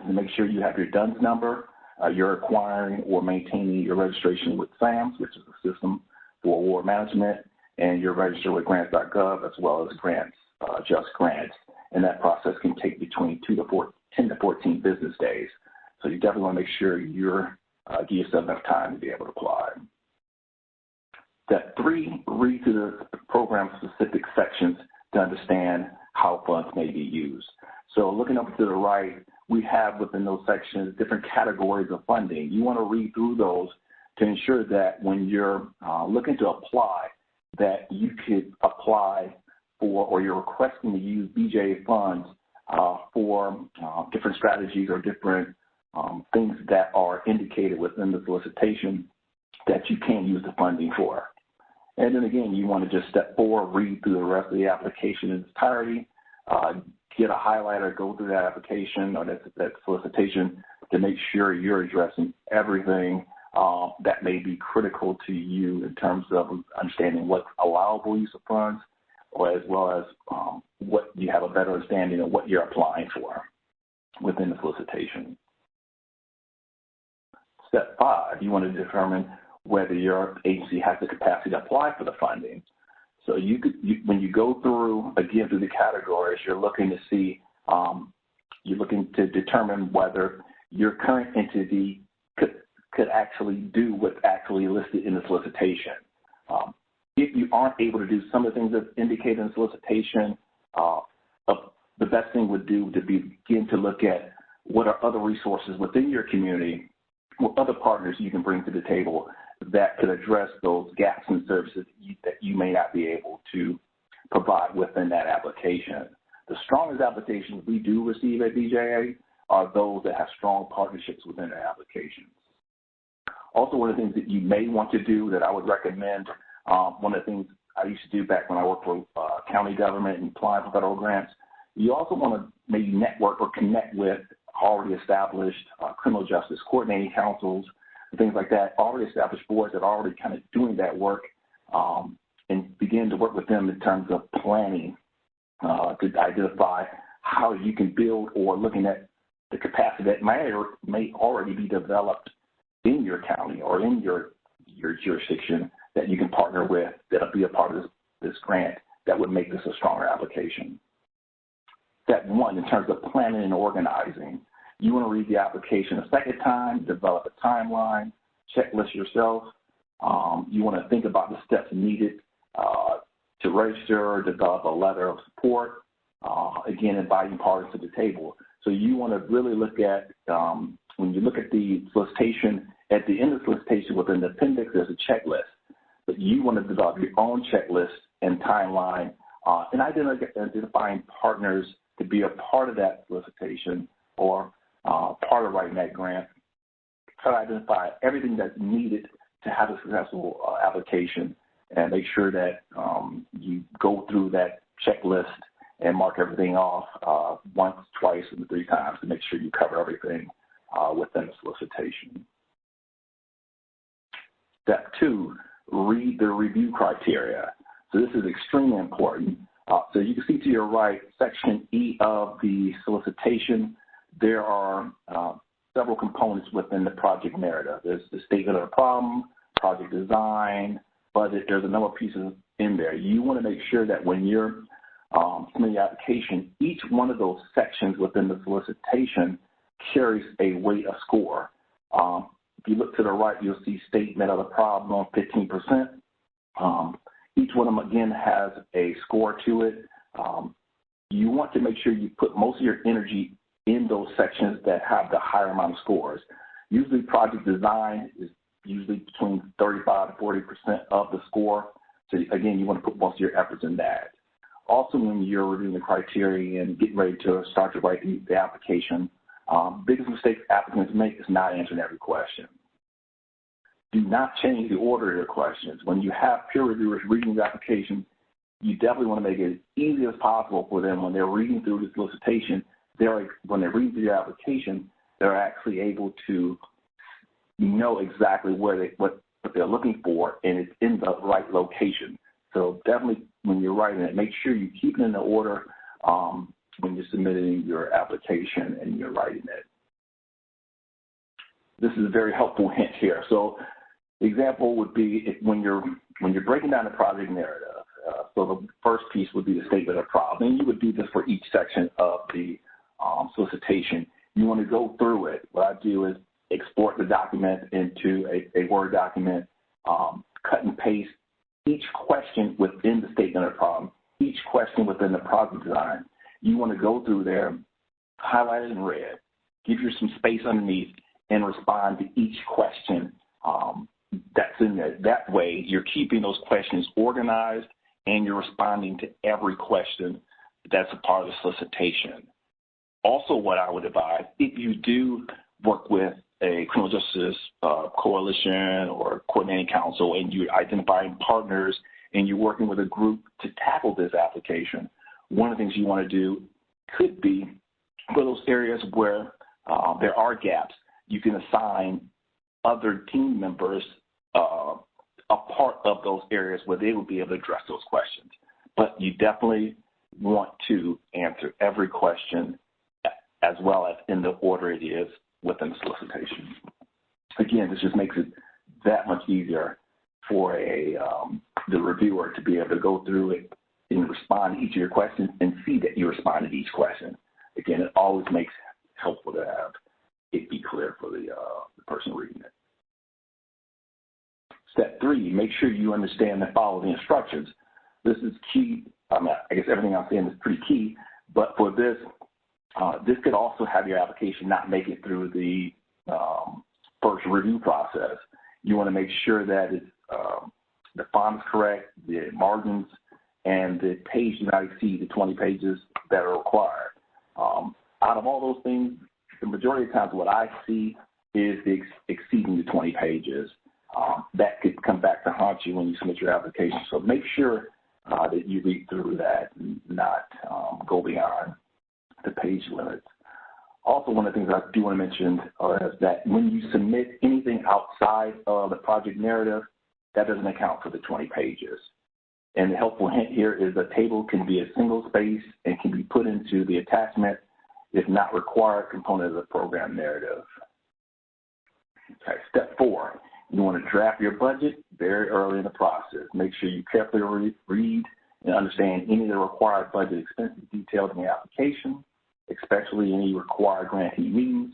to make sure you have your DUNS number, you're acquiring or maintaining your registration with SAMS, which is the system for award management, and you're registered with Grants.gov as well as JustGrants. And that process can take between 10 to 14 business days. So you definitely want to make sure you're give yourself enough time to be able to apply. Step 3, read through the program-specific sections to understand how funds may be used. So looking up to the right, we have within those sections different categories of funding. You want to read through those to ensure that when you're looking to apply, that you could apply for, or you're requesting to use BJA funds for different strategies or different things that are indicated within the solicitation that you can use the funding for. And then again, you want to just step 4, read through the rest of the application in its entirety, get a highlighter, go through that application or that solicitation to make sure you're addressing everything that may be critical to you in terms of understanding what's allowable use of funds, or as well as what you have a better understanding of what you're applying for within the solicitation. Step 5, you want to determine whether your agency has the capacity to apply for the funding. So when you go through, again, through the categories, you're looking to see, you're looking to determine whether your current entity could actually do what's actually listed in the solicitation. If you aren't able to do some of the things that's indicated in the solicitation, the best thing would do to begin to look at what are other resources within your community, what other partners you can bring to the table that could address those gaps in services that you may not be able to provide within that application. The strongest applications we do receive at BJA are those that have strong partnerships within their applications. Also, one of the things that you may want to do that I would recommend, one of the things I used to do back when I worked for county government and applying for federal grants, you also want to maybe network or connect with already established criminal justice coordinating councils and things like that, already established boards that are already kind of doing that work, and begin to work with them in terms of planning to identify how you can build or looking at the capacity that may already be developed in your county or in your jurisdiction that you can partner with that'll be a part of this grant that would make this a stronger application. Step one, in terms of planning and organizing, you want to read the application a second time, develop a timeline, checklist yourself. You want to think about the steps needed to register, develop a letter of support, again, inviting parties to the table. So you want to really look at, when you look at the solicitation, at the end of the solicitation within the appendix, there's a checklist. But you want to develop your own checklist and timeline and identifying partners to be a part of that solicitation or part of writing that grant. Try to identify everything that's needed to have a successful application and make sure that you go through that checklist and mark everything off once, twice, and 3 times to make sure you cover everything within the solicitation. Step 2, read the review criteria. So this is extremely important. So you can see to your right, Section E of the solicitation, there are several components within the project narrative. There's the statement of the problem, project design, budget. There's a number of pieces in there. You want to make sure that when you're submitting the application, each one of those sections within the solicitation carries a weight, a score. If you look to the right, you'll see statement of the problem, 15%. Each one of them, again, has a score to it. You want to make sure you put most of your energy in those sections that have the higher amount of scores. Usually project design is usually between 35 to 40% of the score. So again, you want to put most of your efforts in that. Also, when you're reviewing the criteria and getting ready to start to write the application, biggest mistake applicants make is not answering every question. Do not change the order of your questions. When you have peer reviewers reading the application, you definitely want to make it as easy as possible for them when they're reading through the solicitation. When they're reading through your application, they're actually able to know exactly what they're looking for, and it's in the right location. So definitely, when you're writing it, make sure you keep it in the order when you're submitting your application and you're writing it. This is a very helpful hint here. So the example would be when you're breaking down the project narrative. So the first piece would be the statement of problem, and you would do this for each section of the solicitation. You want to go through it. What I do is export the document into a Word document, cut and paste each question within the statement of problem, each question within the project design. You want to go through there, highlight it in red, give you some space underneath, and respond to each question that's in there. That way, you're keeping those questions organized and you're responding to every question that's a part of the solicitation. Also, what I would advise, if you do work with a criminal justice coalition or coordinating council and you're identifying partners and you're working with a group to tackle this application, one of the things you want to do could be for those areas where there are gaps, you can assign other team members a part of those areas where they will be able to address those questions. But you definitely want to answer every question as well as in the order it is within the solicitation. Again, this just makes it that much easier for the reviewer to be able to go through it and respond to each of your questions and see that you responded to each question. Again, it always makes it helpful to have it be clear for the person reading it. Step 3, make sure you understand and follow the instructions. This is key. I guess everything I'm saying is pretty key, but for this, this could also have your application not make it through the first review process. You want to make sure that it's, the font is correct, the margins, and the page do not exceed the 20 pages that are required. Out of all those things, the majority of times what I see is exceeding the 20 pages. That could come back to haunt you when you submit your application. So make sure that you read through that and not go beyond the page limits. Also, one of the things I do want to mention is that when you submit anything outside of the project narrative, that doesn't account for the 20 pages. And the helpful hint here is the table can be a single space and can be put into the attachment if not required component of the program narrative. Okay, step 4, you want to draft your budget very early in the process. Make sure you carefully read and understand any of the required budget expenses detailed in the application, especially any required grantee meetings.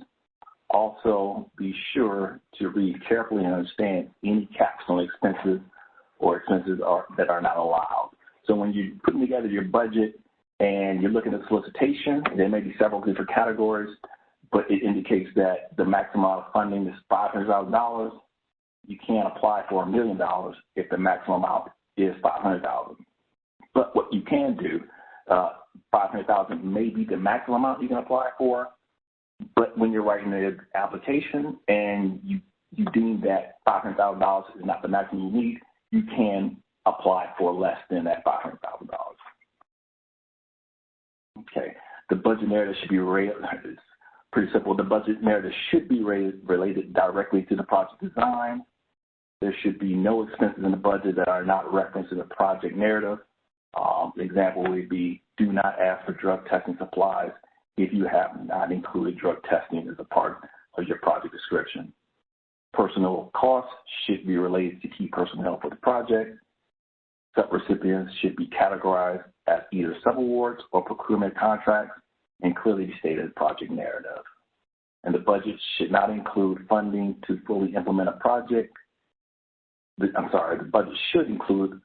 Also, be sure to read carefully and understand any caps on expenses or expenses that are not allowed. So when you're putting together your budget and you're looking at solicitation, there may be several different categories, but it indicates that the maximum amount of funding is $500,000. You can't apply for $1 million if the maximum amount is $500,000. But what you can do, $500,000 may be the maximum amount you can apply for, but when you're writing the application and you deem that $500,000 is not the maximum you need, you can apply for less than that $500,000. Okay, the budget narrative should be rated. It's pretty simple. The budget narrative should be related directly to the project design. There should be no expenses in the budget that are not referenced in the project narrative. An example would be, do not ask for drug testing supplies if you have not included drug testing as a part of your project description. Personnel costs should be related to key personnel for the project. Subrecipients should be categorized as either subawards or procurement contracts and clearly be stated in the project narrative. And the budget should not include funding to fully implement a project. The budget should include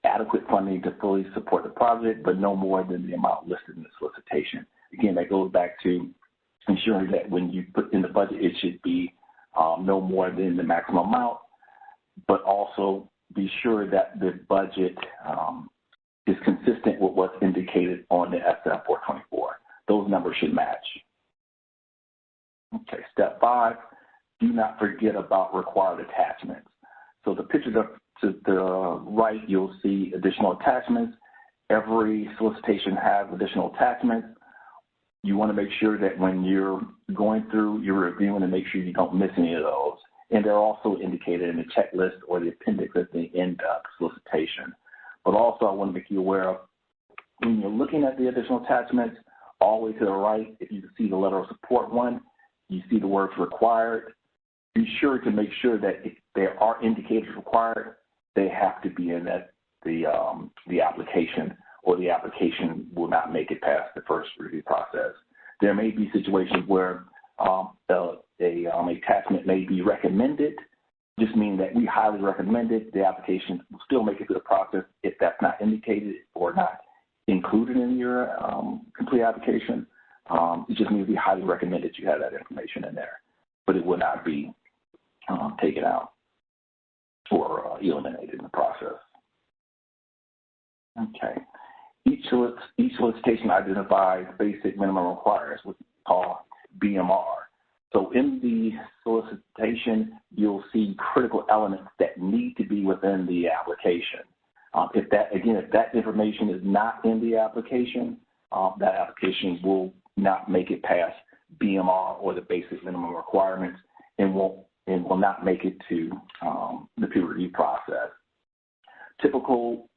adequate funding to fully support the project, but no more than the amount listed in the solicitation. Again, that goes back to ensuring that when you put in the budget, it should be no more than the maximum amount, but also be sure that the budget is consistent with what's indicated on the SF 424. Those numbers should match. Okay, step 5, do not forget about required attachments. So the picture to the right, you'll see additional attachments. Every solicitation has additional attachments. You want to make sure that when you're going through, you're reviewing and make sure you don't miss any of those. And they're also indicated in the checklist or the appendix at the end of the solicitation. But also I want to make you aware of, when you're looking at the additional attachments, all the way to the right, if you see the letter of support one, you see the words required. Be sure to make sure that if there are indicators required, they have to be in the application, or the application will not make it past the first review process. There may be situations where an attachment may be recommended, just meaning that we highly recommend it. The application will still make it through the process if that's not indicated or not included in your complete application. It just means we highly recommend that you have that information in there, but it will not be taken out or eliminated in the process. Okay. Each solicitation identifies basic minimum requirements, which we call BMR. So in the solicitation, you'll see critical elements that need to be within the application. If that information is not in the application, that application will not make it past BMR or the basic minimum requirements and will not make it to the peer review process. Typical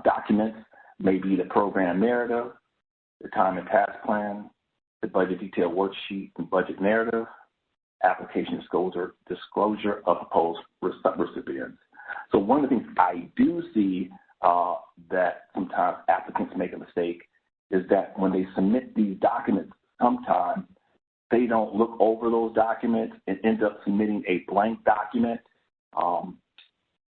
documents may be the program narrative, the time and task plan, the budget detail worksheet and budget narrative, application disclosure of proposed recipients. So one of the things I do see that sometimes applicants make a mistake is that when they submit these documents, sometimes they don't look over those documents and end up submitting a blank document.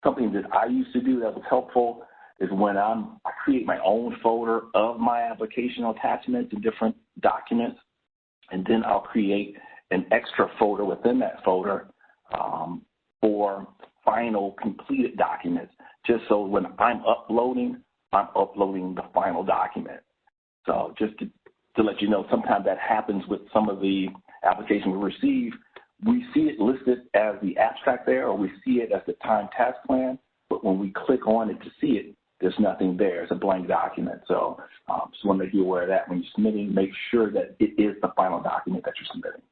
Something that I used to do that was helpful is when I create my own folder of my application attachments and different documents, and then I'll create an extra folder within that folder for final completed documents, just so when I'm uploading the final document. So just to let you know, sometimes that happens with some of the application we receive, we see it listed as the abstract there, or we see it as the time task plan, but when we click on it to see it, there's nothing there. It's a blank document. So just want to make you aware of that. When you're submitting, make sure that it is the final document that you're submitting.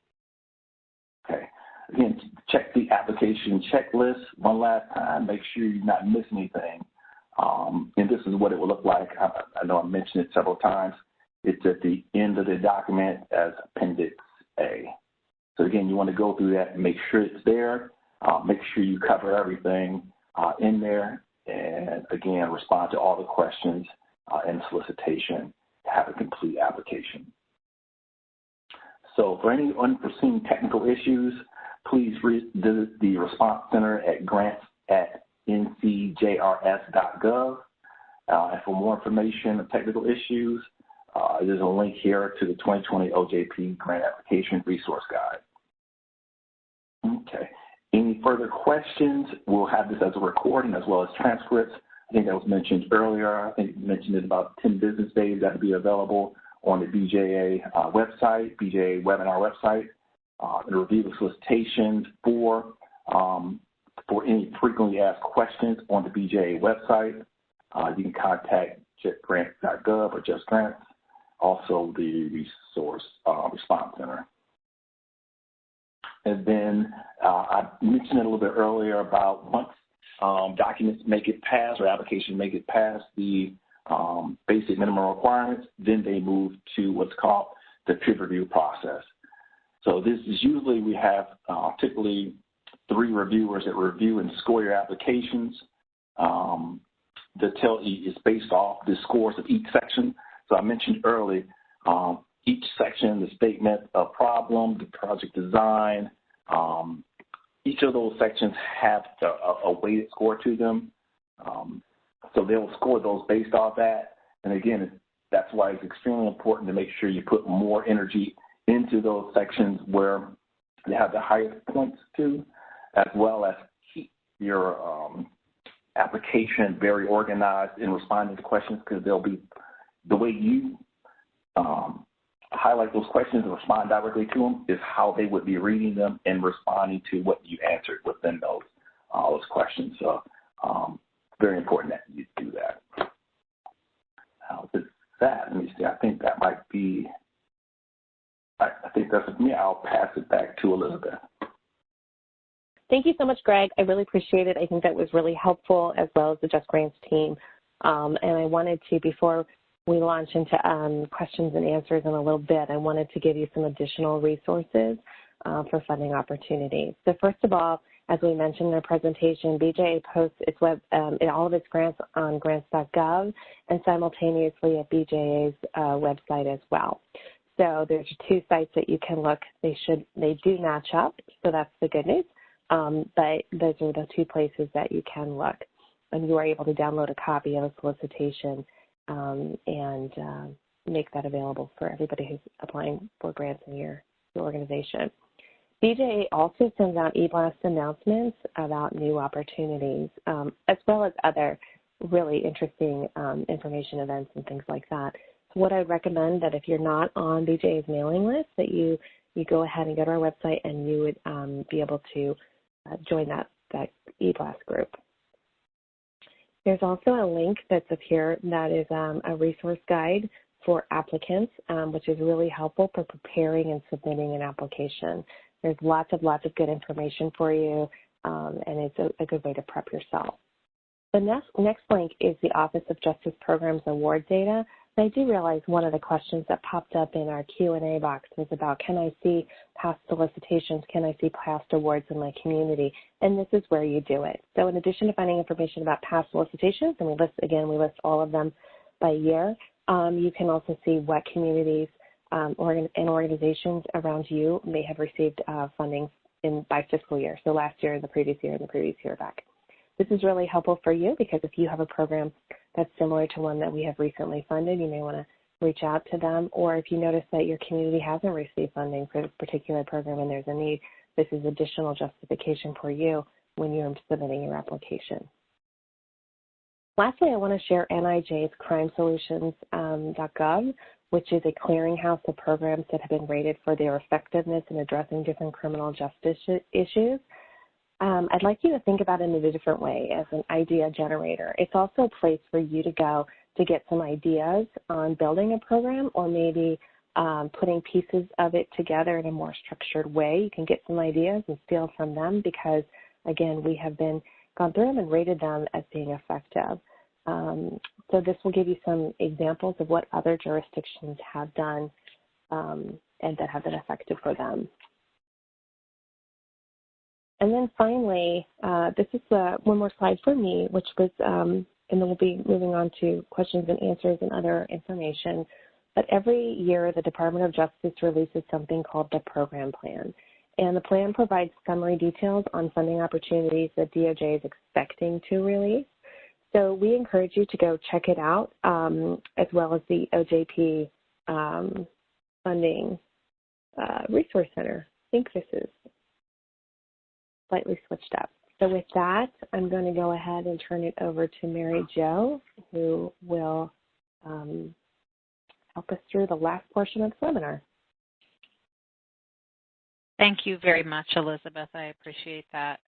Okay. Again, check the application checklist one last time. Make sure you're not missing anything. And this is what it will look like. I know I mentioned it several times. It's at the end of the document as Appendix A. So again, you want to go through that and make sure it's there. Make sure you cover everything in there. And again, respond to all the questions in solicitation to have a complete application. So for any unforeseen technical issues, please visit the Response Center at grants.ncjrs.gov. And for more information on technical issues, there's a link here to the 2020 OJP Grant Application Resource Guide. Okay. Any further questions? We'll have this as a recording as well as transcripts. I think that was mentioned earlier. I think you mentioned it about 10 business days that will be available on the BJA website, BJA webinar website. And review the solicitations for any frequently asked questions on the BJA website. You can contact Grants.gov or JustGrants, also the Resource Response Center. And then I mentioned it a little bit earlier about once documents make it past or application make it past the basic minimum requirements, then they move to what's called the peer review process. So this is usually we have typically 3 reviewers that review and score your applications. The tell is based off the scores of each section. So I mentioned earlier, each section, the statement of problem, the project design, each of those sections have a weighted score to them. So they'll score those based off that. And again, that's why it's extremely important to make sure you put more energy into those sections where they have the highest points to, as well as keep your application very organized in responding to questions, because they'll be the way you highlight those questions and respond directly to them is how they would be reading them and responding to what you answered within those questions. So very important that you do that. With that, let me see. I think that might be. I think that's with me. I'll pass it back to Elizabeth. Thank you so much, Greg. I really appreciate it. I think that was really helpful, as well as the JustGrants team. And I wanted to, before we launch into questions and answers in a little bit, I wanted to give you some additional resources for funding opportunities. So first of all, as we mentioned in our presentation, BJA posts all of its grants on Grants.gov and simultaneously at BJA's website as well. So there's 2 sites that you can look. They do match up, so that's the good news. But those are the 2 places that you can look. And you are able to download a copy of a solicitation and make that available for everybody who's applying for grants in your organization. BJA also sends out e-blast announcements about new opportunities, as well as other really interesting information events and things like that. So what I'd recommend that if you're not on BJA's mailing list, that you go ahead and go to our website and you would be able to join that e-blast group. There's also a link that's up here that is a resource guide for applicants, which is really helpful for preparing and submitting an application. There's lots of good information for you, and it's a good way to prep yourself. The next link is the Office of Justice Programs Award data. I do realize one of the questions that popped up in our Q&A box was about, can I see past solicitations, can I see past awards in my community? And this is where you do it. So in addition to finding information about past solicitations, and we list all of them by year, you can also see what communities and organizations around you may have received funding by fiscal year. So last year, the previous year, and the previous year back. This is really helpful for you because if you have a program that's similar to one that we have recently funded, you may want to reach out to them. Or if you notice that your community hasn't received funding for this particular program and there's a need, this is additional justification for you when you're submitting your application. Lastly, I want to share NIJ's crimesolutions.gov, which is a clearinghouse of programs that have been rated for their effectiveness in addressing different criminal justice issues. I'd like you to think about it in a different way as an idea generator. It's also a place for you to go to get some ideas on building a program, or maybe putting pieces of it together in a more structured way. You can get some ideas and steal from them because, again, we have gone through them and rated them as being effective. So this will give you some examples of what other jurisdictions have done and that have been effective for them. And then finally, this is one more slide for me, which was, and then we'll be moving on to questions and answers and other information. But every year, the Department of Justice releases something called the program plan. And the plan provides summary details on funding opportunities that DOJ is expecting to release. So we encourage you to go check it out, as well as the OJP Funding Resource Center. I think this is slightly switched up. So with that, I'm going to go ahead and turn it over to Mary Jo, who will help us through the last portion of the webinar. Thank you very much, Elizabeth. I appreciate that.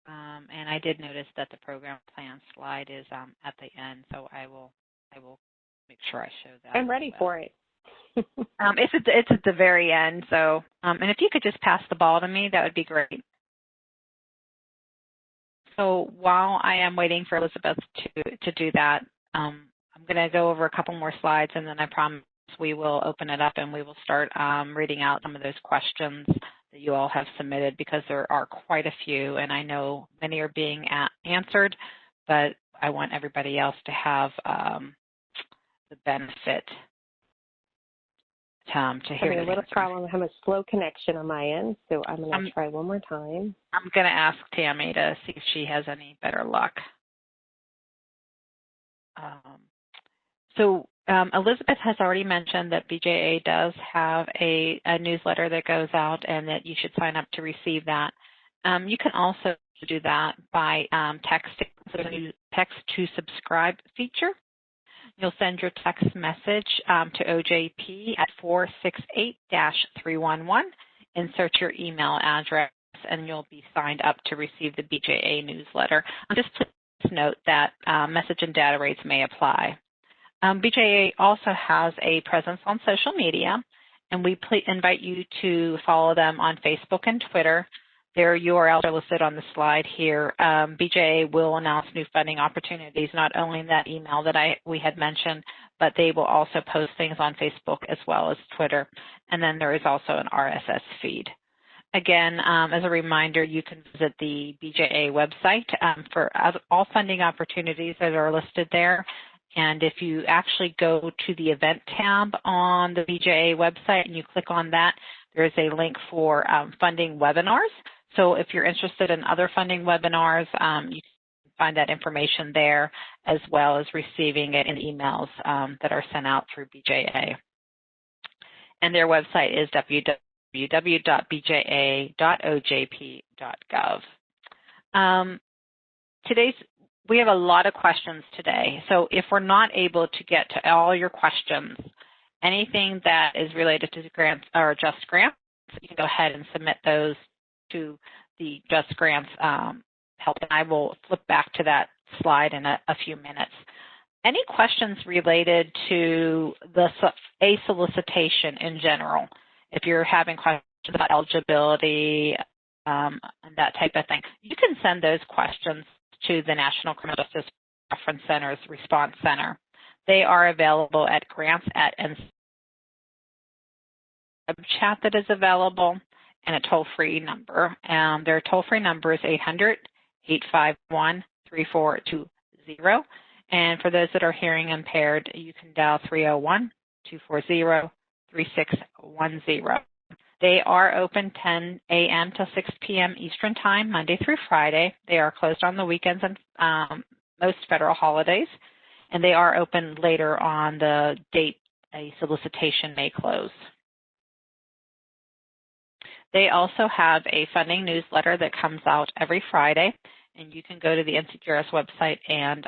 And I did notice that the program plan slide is at the end, so I will make sure I show that. I'm ready for it. It's at the very end. So, and if you could just pass the ball to me, that would be great. So while I am waiting for Elizabeth to do that, I'm going to go over a couple more slides, and then I promise we will open it up and we will start reading out some of those questions that you all have submitted, because there are quite a few, and I know many are being answered, but I want everybody else to have the benefit to hear. Having a little problem. I have a slow connection on my end, so I'm going to try one more time. I'm going to ask Tammy to see if she has any better luck. Elizabeth has already mentioned that BJA does have a newsletter that goes out and that you should sign up to receive that. You can also do that by texting the text to subscribe feature. You'll send your text message to OJP at 468-311, insert your email address, and you'll be signed up to receive the BJA newsletter. Just please note that message and data rates may apply. BJA also has a presence on social media, and we invite you to follow them on Facebook and Twitter. Their URLs are listed on the slide here. BJA will announce new funding opportunities, not only in that email that we had mentioned, but they will also post things on Facebook as well as Twitter. And then there is also an RSS feed. Again, as a reminder, you can visit the BJA website for all funding opportunities that are listed there. And if you actually go to the event tab on the BJA website and you click on that, there is a link for funding webinars. So if you're interested in other funding webinars, you can find that information there, as well as receiving it in emails that are sent out through BJA. And their website is www.bja.ojp.gov. We have a lot of questions today, so if we're not able to get to all your questions, anything that is related to grants or JustGrants, you can go ahead and submit those to the JustGrants help, and I will flip back to that slide in a few minutes. Any questions related to a solicitation in general? If you're having questions about eligibility and that type of thing, you can send those questions to the National Criminal Justice Reference Center's Response Center. They are available at Grants and chat that is available, and a toll-free number. Their toll-free number is 800-851-3420. And for those that are hearing impaired, you can dial 301-240-3610. They are open 10 a.m. till 6 p.m. Eastern Time, Monday through Friday. They are closed on the weekends and most federal holidays. And they are open later on the date a solicitation may close. They also have a funding newsletter that comes out every Friday, and you can go to the NCGRS website and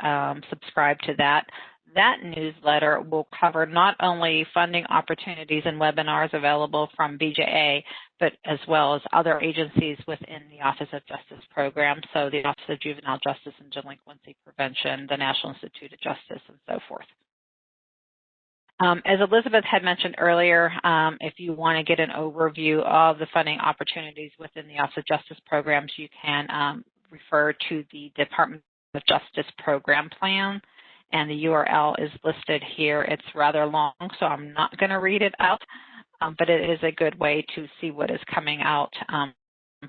subscribe to that. that newsletter will cover not only funding opportunities and webinars available from BJA, but as well as other agencies within the Office of Justice Program, so the Office of Juvenile Justice and Delinquency Prevention, the National Institute of Justice, and so forth. As Elizabeth had mentioned earlier, if you want to get an overview of the funding opportunities within the Office of Justice Programs, you can refer to the Department of Justice Program Plan, and the URL is listed here. It's rather long, so I'm not going to read it out, but it is a good way to see what is coming out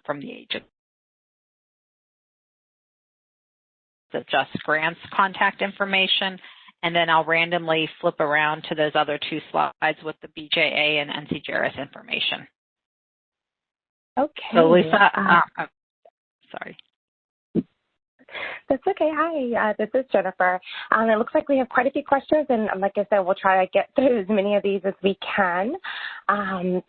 from the agency. The JustGrants contact information, and then I'll randomly flip around to those other two slides with the BJA and NCGRS information. Okay. So Lisa, sorry. That's okay. Hi, this is Jennifer. It looks like we have quite a few questions, and like I said, we'll try to get through as many of these as we can.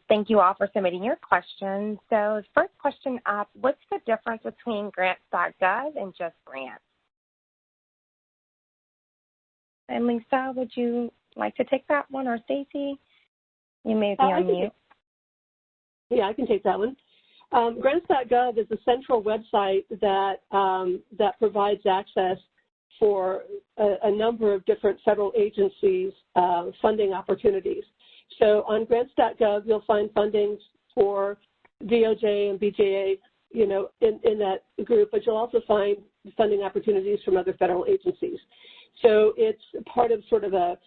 Thank you all for submitting your questions. So first question up, what's the difference between Grants.gov and JustGrants? And Lisa, would you like to take that one, or Stacy? You may be on mute. Yeah, I can take that one. Grants.gov is a central website that that provides access for a number of different federal agencies' funding opportunities. So on Grants.gov, you'll find fundings for DOJ and BJA, you know, in that group, but you'll also find funding opportunities from other federal agencies. So it's part of sort of a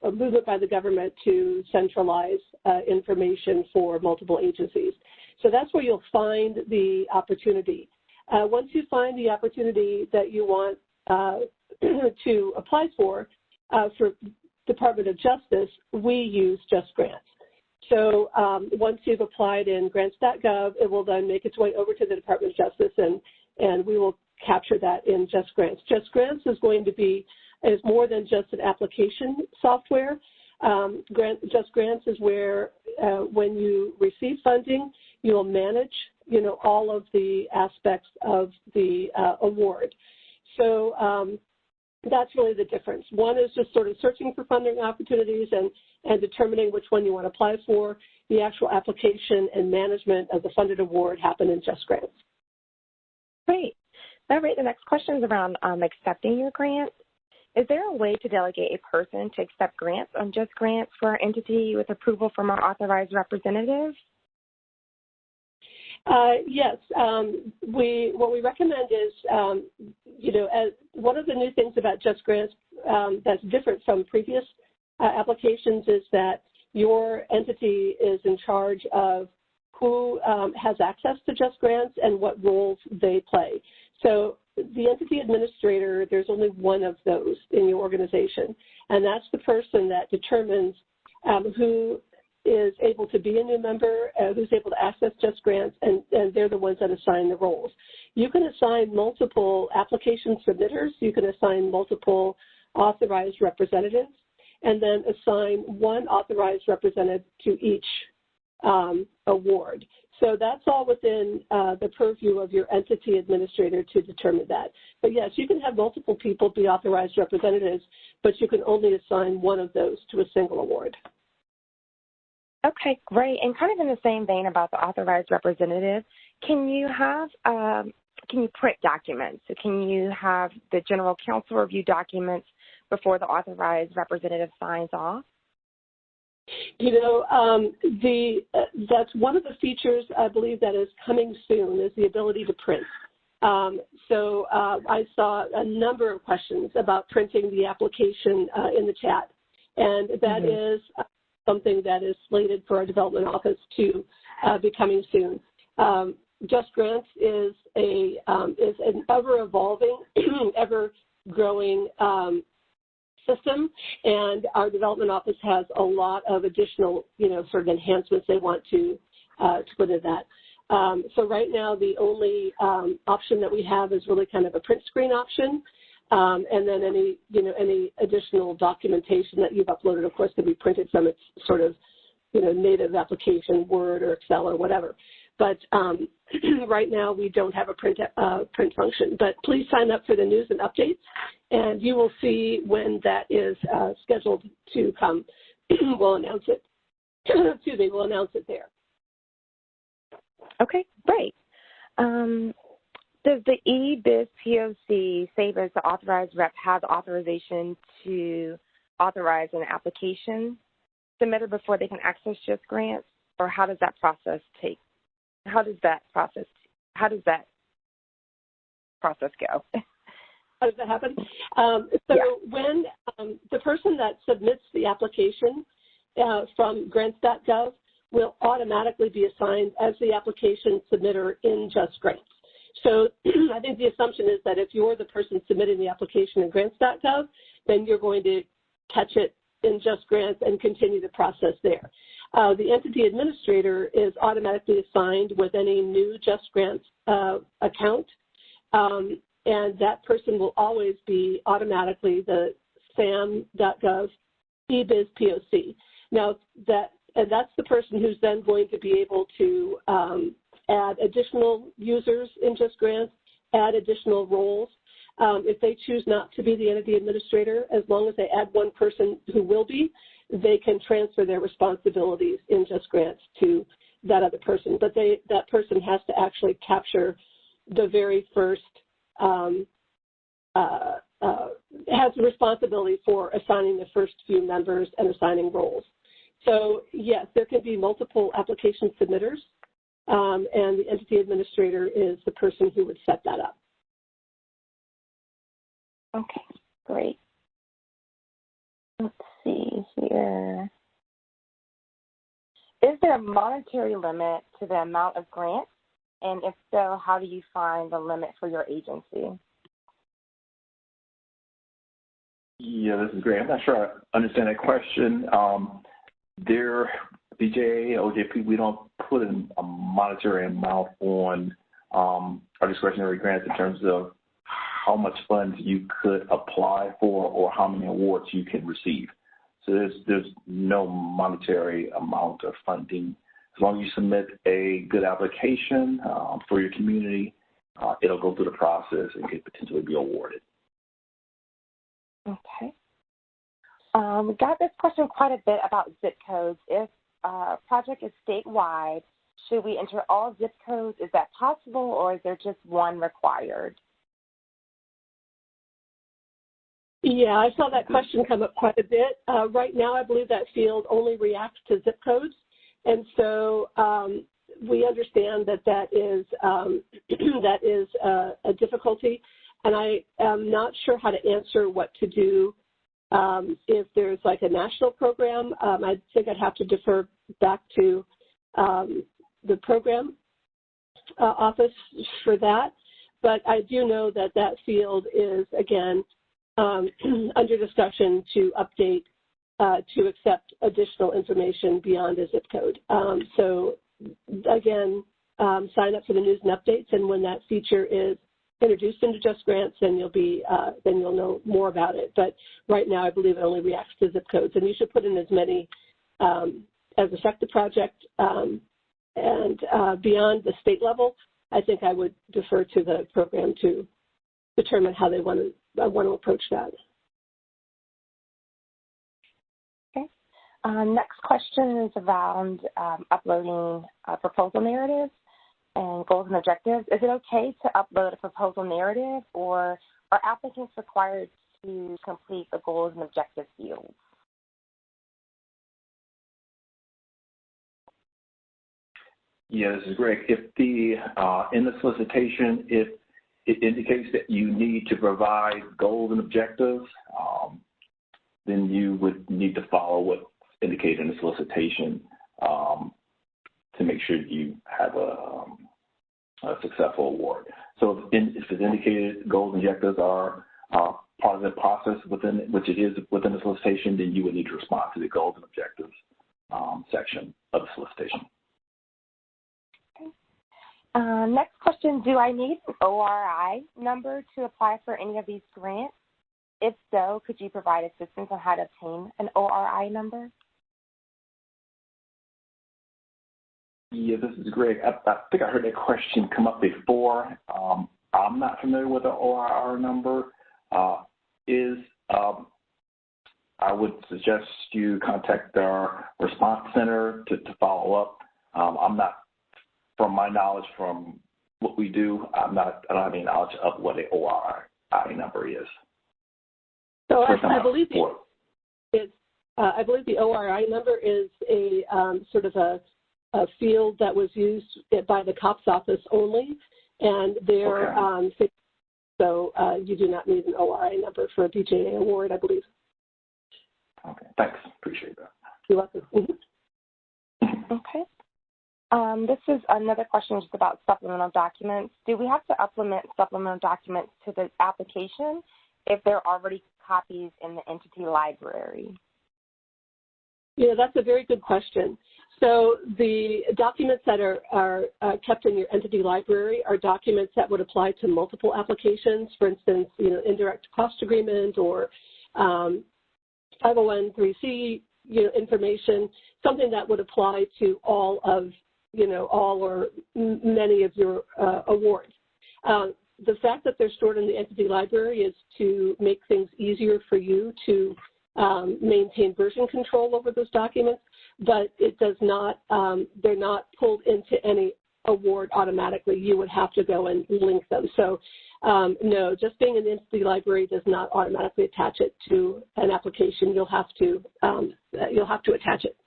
movement by the government to centralize information for multiple agencies. So that's where you'll find the opportunity. Once you find the opportunity that you want to apply for Department of Justice, we use JustGrants. So once you've applied in Grants.gov, it will then make its way over to the Department of Justice, and we will capture that in JustGrants. JustGrants is more than just an application software. JustGrants is where when you receive funding, you will manage, you know, all of the aspects of the award. So that's really the difference. One is just sort of searching for funding opportunities and determining which one you want to apply for. The actual application and management of the funded award happen in JustGrants. Great. All right, the next question is around accepting your grant. Is there a way to delegate a person to accept grants on JustGrants for our entity with approval from our authorized representative? Yes. What we recommend is, you know, as one of the new things about JustGrants that's different from previous applications is that your entity is in charge of who has access to JustGrants and what roles they play. So the entity administrator, there's only one of those in your organization, and that's the person that determines who is able to be a new member, who's able to access JustGrants, and they're the ones that assign the roles. You can assign multiple application submitters, you can assign multiple authorized representatives, and then assign one authorized representative to each award. So that's all within the purview of your entity administrator to determine that. But yes, you can have multiple people be authorized representatives, but you can only assign one of those to a single award. Okay, great. And kind of in the same vein about the authorized representative, can you print documents? So can you have the general counsel review documents before the authorized representative signs off? You know, that's one of the features I believe that is coming soon is the ability to print. So I saw a number of questions about printing the application in the chat, and that is something that is slated for our development office to be coming soon. JustGrants is an ever-evolving, ever-growing system, and our development office has a lot of additional, you know, sort of enhancements they want to put in that. So right now, the only option that we have is really kind of a print screen option, and then any additional documentation that you've uploaded, of course, can be printed from its sort of, you know, native application, Word or Excel or whatever. but right now we don't have a print function. But please sign up for the news and updates, and you will see when that is scheduled to come. We'll announce it. Excuse me, we'll announce it there. Okay, great. Does the eBiz POC say that the authorized rep has authorization to authorize an application submitted before they can access JustGrants, or how does that process go? How does that happen? When the person that submits the application from Grants.gov will automatically be assigned as the application submitter in JustGrants. So I think the assumption is that if you're the person submitting the application in Grants.gov, then you're going to catch it in JustGrants and continue the process there. The entity administrator is automatically assigned with any new JustGrants account, and that person will always be automatically the SAM.gov eBiz POC. Now, that's the person who's then going to be able to add additional users in JustGrants, add additional roles. If they choose not to be the entity administrator, as long as they add one person who will be, they can transfer their responsibilities in JustGrants to that other person. But that person has to actually capture the very first, has the responsibility for assigning the first few members and assigning roles. So yes, there can be multiple application submitters, and the entity administrator is the person who would set that up. Okay, great. Let's see here. Is there a monetary limit to the amount of grants? And if so, how do you find the limit for your agency? Yeah, this is great. I'm not sure I understand that question. BJA, OJP, we don't put a monetary amount on our discretionary grants in terms of how much funds you could apply for or how many awards you can receive. So there's no monetary amount of funding. As long as you submit a good application for your community, it'll go through the process and could potentially be awarded. Okay. We got this question quite a bit about zip codes. If a project is statewide, should we enter all zip codes? Is that possible, or is there just one required? Yeah, I saw that question come up quite a bit. Right now, I believe that field only reacts to zip codes, and so we understand that is a difficulty, and I am not sure how to answer what to do if there's like a national program. I think I'd have to defer back to the program office for that, but I do know that field is, again, under discussion to update to accept additional information beyond a zip code. So again, sign up for the news and updates, and when that feature is introduced into JustGrants, then you'll know more about it. But right now, I believe it only reacts to zip codes, and you should put in as many as affect the project. And beyond the state level, I think I would defer to the program to determine how they want to approach that. Okay. Next question is around uploading proposal narratives and goals and objectives. Is it okay to upload a proposal narrative, or are applicants required to complete the goals and objectives fields? Yeah, this is Greg. If in the solicitation, if it indicates that you need to provide goals and objectives, then you would need to follow what's indicated in the solicitation to make sure you have a successful award. So if it's indicated goals and objectives are part of the process which it is within the solicitation, then you would need to respond to the goals and objectives section of the solicitation. Next question, do I need an ORI number to apply for any of these grants? If so, could you provide assistance on how to obtain an ORI number? Yeah, this is Greg. I think I heard that question come up before. I'm not familiar with the OIR number. I would suggest you contact our response center to follow up. I'm not, from my knowledge from what we do, I don't have any knowledge of what an OIR number is. So I believe the ORI number is a sort of a field that was used by the COPS office only, and they're so you do not need an ORI number for a BJA award, I believe. Okay, thanks. Appreciate that. You're welcome. Mm-hmm. Okay. This is another question just about supplemental documents. Do we have to upload supplemental documents to the application if there are already copies in the entity library? Yeah, that's a very good question. So the documents that are kept in your entity library are documents that would apply to multiple applications. For instance, indirect cost agreement or 501(c)(3) information, something that would apply to all or many of your awards. The fact that they're stored in the entity library is to make things easier for you to maintain version control over those documents, but it does not, they're not pulled into any award automatically. You would have to go and link them. So no, just being in the entity library does not automatically attach it to an application. You'll have to attach it.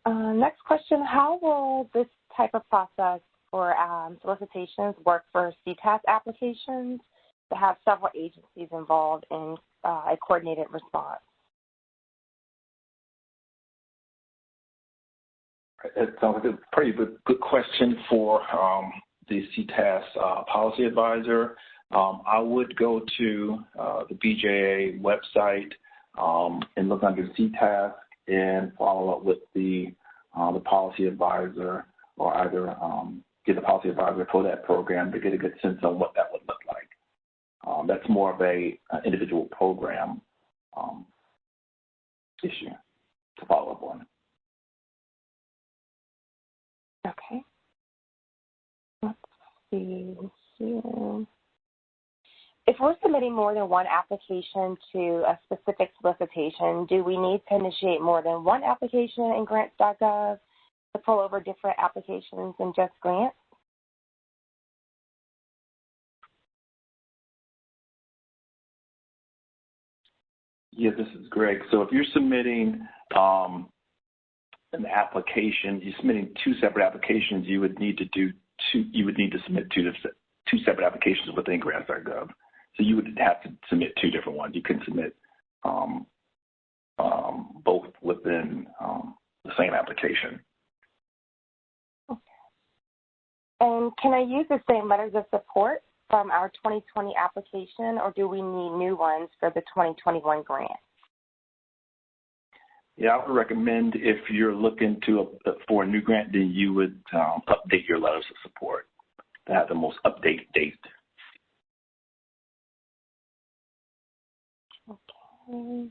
Next question, how will this type of process for solicitations work for CTAS applications that have several agencies involved in a coordinated response? It sounds like a pretty good question for the CTAS policy advisor. I would go to the BJA website and look under CTAS and follow up with the policy advisor, or either get the policy advisor for that program to get a good sense on what that would look like. That's more of a individual program issue to follow up on. Okay. Let's see here. If we're submitting more than one application to a specific solicitation, do we need to initiate more than one application in Grants.gov to pull over different applications in JustGrants? Yeah, this is Greg. So if you're submitting an application, you're submitting two separate applications, you would need to submit two separate applications within Grants.gov. So you would have to submit two different ones. You couldn't submit both within the same application. Okay. And can I use the same letters of support from our 2020 application, or do we need new ones for the 2021 grant? Yeah, I would recommend if you're looking for a new grant, then you would update your letters of support to have the most updated date. Okay.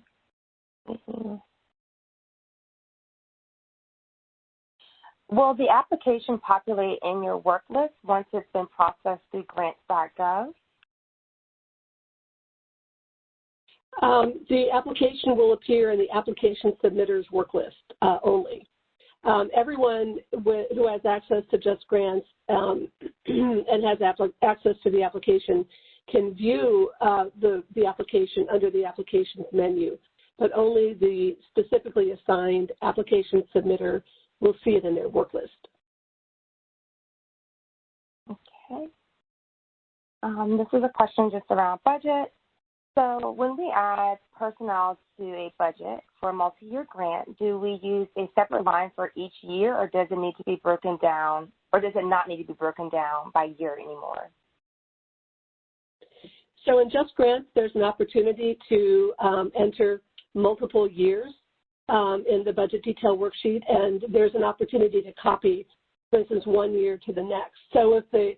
Will the application populate in your work list once it's been processed through Grants.gov? The application will appear in the application submitter's work list only. Everyone who has access to JustGrants and has access to the application can view the application under the applications menu, but only the specifically assigned application submitter will see it in their work list. Okay. This is a question just around budget. So when we add personnel to a budget for a multi-year grant, do we use a separate line for each year, or does it need to be broken down, or does it not need to be broken down by year anymore? So in JustGrants, there's an opportunity to enter multiple years in the budget detail worksheet, and there's an opportunity to copy, for instance, 1 year to the next. So if the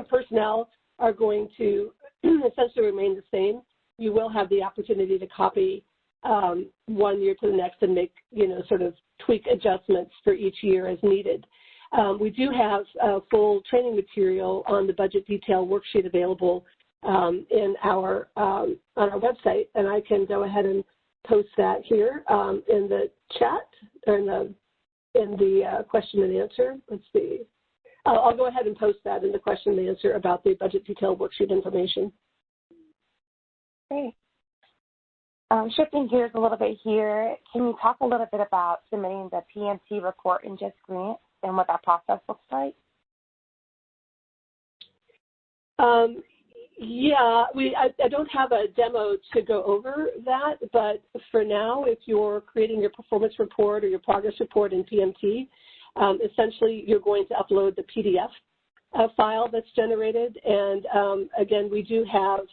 personnel are going to essentially remain the same, you will have the opportunity to copy one year to the next and make, sort of tweak adjustments for each year as needed. We do have full training material on the budget detail worksheet available on our website, and I can go ahead and post that here in the chat or in the question and answer. Let's see. I'll go ahead and post that in the question and answer about the budget detail worksheet information. Great. Shifting gears a little bit here, can you talk a little bit about submitting the PMT report in JustGrants and what that process looks like? Yeah, I don't have a demo to go over that, but for now, if you're creating your performance report or your progress report in PMT, essentially you're going to upload the PDF file that's generated, and again, we do have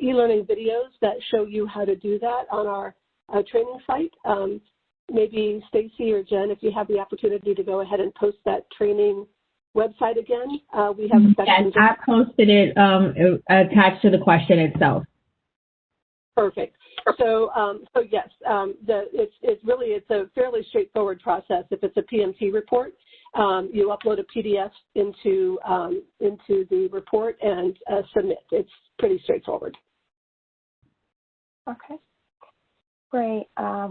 e-learning videos that show you how to do that on our training site. Maybe Stacy or Jen, if you have the opportunity to go ahead and post that training website again. We have a section. Yes, I posted it attached to the question itself. Perfect. So yes, it's a fairly straightforward process. If it's a PMT report, you upload a PDF into the report and submit. It's pretty straightforward. Okay, great. A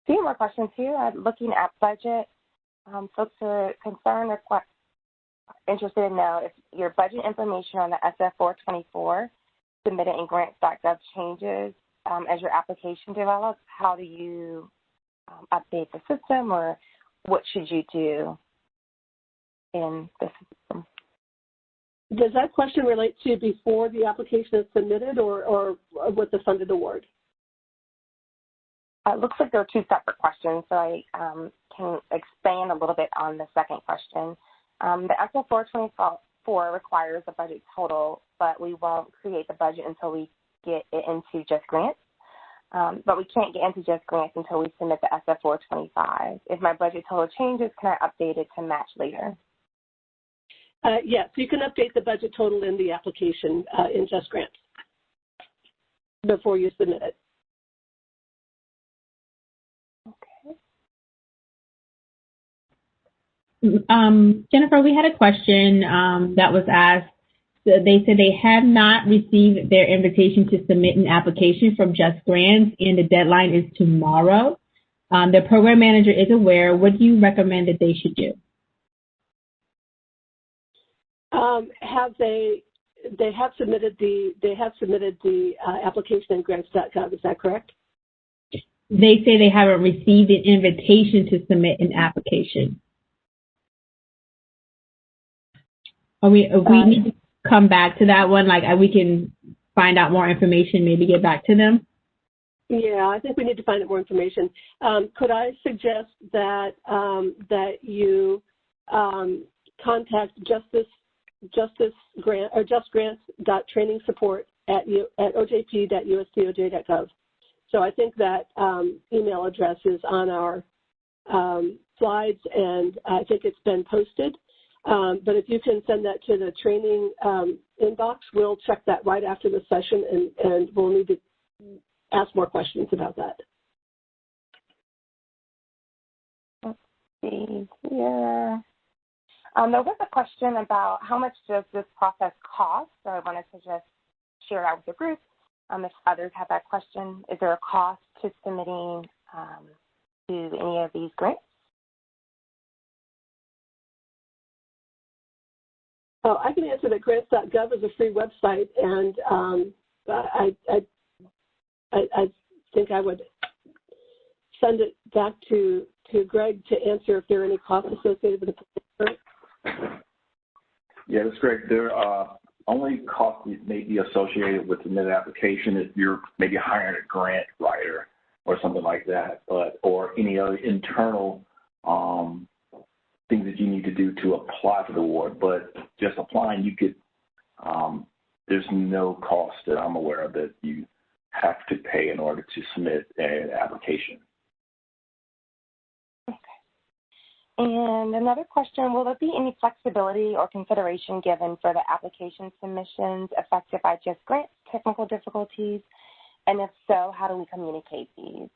few more questions here. Looking at budget, folks are concerned or interested in know if your budget information on the SF-424 submitted in Grants.gov changes as your application develops. How do you update the system, or what should you do in the system? Does that question relate to before the application is submitted or with the funded award? It looks like there are two separate questions, so I can expand a little bit on the second question. The SF-424 requires a budget total, but we won't create the budget until we get it into JustGrants. But we can't get into JustGrants until we submit the SF-425. If my budget total changes, can I update it to match later? Yes, you can update the budget total in the application in JustGrants before you submit it. Jennifer, we had a question that was asked. They said they had not received their invitation to submit an application from JustGrants, and the deadline is tomorrow. The program manager is aware. What do you recommend that they should do? They have submitted the application in Grants.gov. Is that correct? They say they haven't received an invitation to submit an application. We need to come back to that one. Like we can find out more information, maybe get back to them. Yeah, I think we need to find out more information. Could I suggest that you contact justgrants.trainingsupport@ojp.usdoj.gov. So I think that email address is on our slides, and I think it's been posted. But if you can send that to the training inbox, we'll check that right after the session, and we'll need to ask more questions about that. Let's see here. There was a question about how much does this process cost, so I wanted to just share that with the group. If others have that question, is there a cost to submitting to any of these grants? Oh, I can answer that. Grants.gov is a free website, and I think I would send it back to Greg to answer if there are any costs associated with the grant. Yeah, that's great. There are only costs that may be associated with the submitted application if you're maybe hiring a grant writer or something like that, or any other internal things that you need to do to apply for the award. But just applying, you could, there's no cost that I'm aware of that you have to pay in order to submit an application. Okay. And another question, will there be any flexibility or consideration given for the application submissions affected by JustGrants technical difficulties? And if so, how do we communicate these?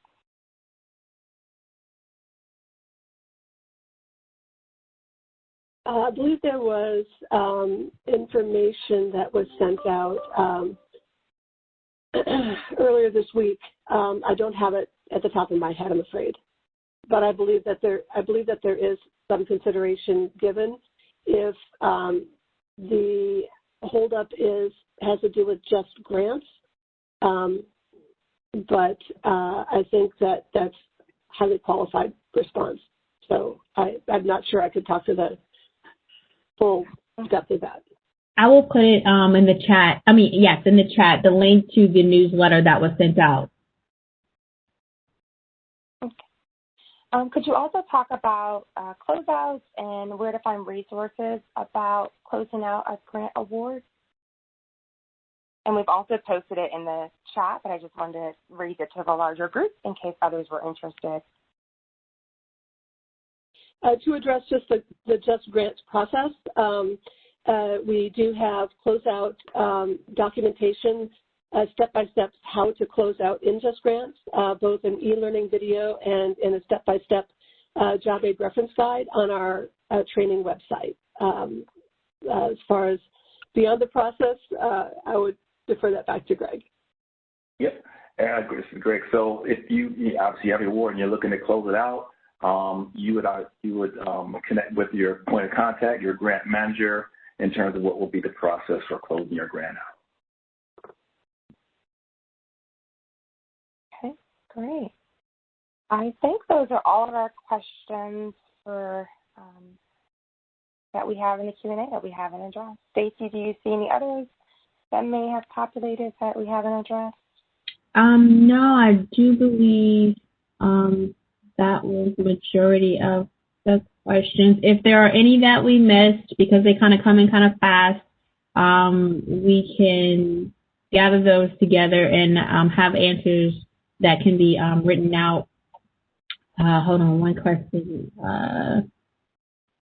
I believe there was information that was sent out earlier this week. I don't have it at the top of my head, I'm afraid, but I believe that there is some consideration given if the holdup has to do with JustGrants. But I think that's highly qualified response. So I'm not sure I could talk to the full depth of that. I will put it in the chat. In the chat, the link to the newsletter that was sent out. Okay. Could you also talk about closeouts and where to find resources about closing out a grant award? And we've also posted it in the chat, but I just wanted to read it to the larger group in case others were interested. To address just the JustGrants process, we do have closeout documentation, step-by-step how to close out in JustGrants, both an e-learning video and in a step-by-step job aid reference guide on our training website. As far as beyond the process, I would defer that back to Greg. Yep, this is Greg. So if you obviously have your award and you're looking to close it out, you would connect with your point of contact, your grant manager, in terms of what will be the process for closing your grant out. Okay, great. I think those are all of our questions for that we have in the Q&A that we haven't addressed. Stacy, do you see any others that may have populated that we haven't addressed? No, I do believe that was the majority of the questions. If there are any that we missed because they kind of come in kind of fast, we can gather those together and have answers that can be written out. Hold on, one question.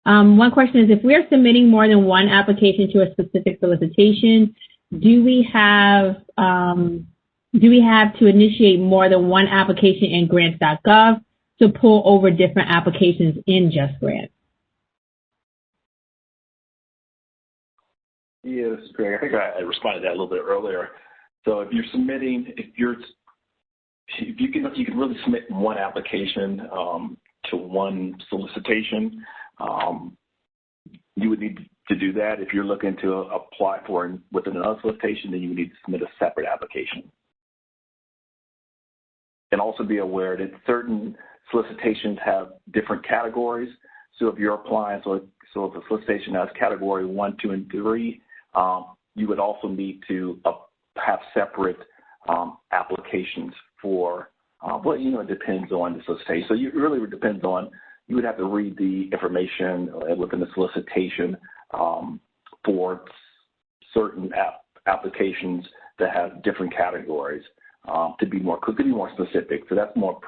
One question is, if we are submitting more than one application to a specific solicitation, do we have to initiate more than one application in Grants.gov to pull over different applications in JustGrants? Yeah, this is Greg. I think I responded to that a little bit earlier. So if you're submitting, you can really submit one application to one solicitation. You would need to do that. If you're looking to apply for within another solicitation, then you would need to submit a separate application. And also be aware that certain solicitations have different categories. So if you're applying, so if a solicitation has category 1, 2, and 3, you would also need to have separate applications for, it depends on the solicitation. So it really depends on, you would have to read the information within the solicitation for certain applications that have different categories to be more specific. So that's more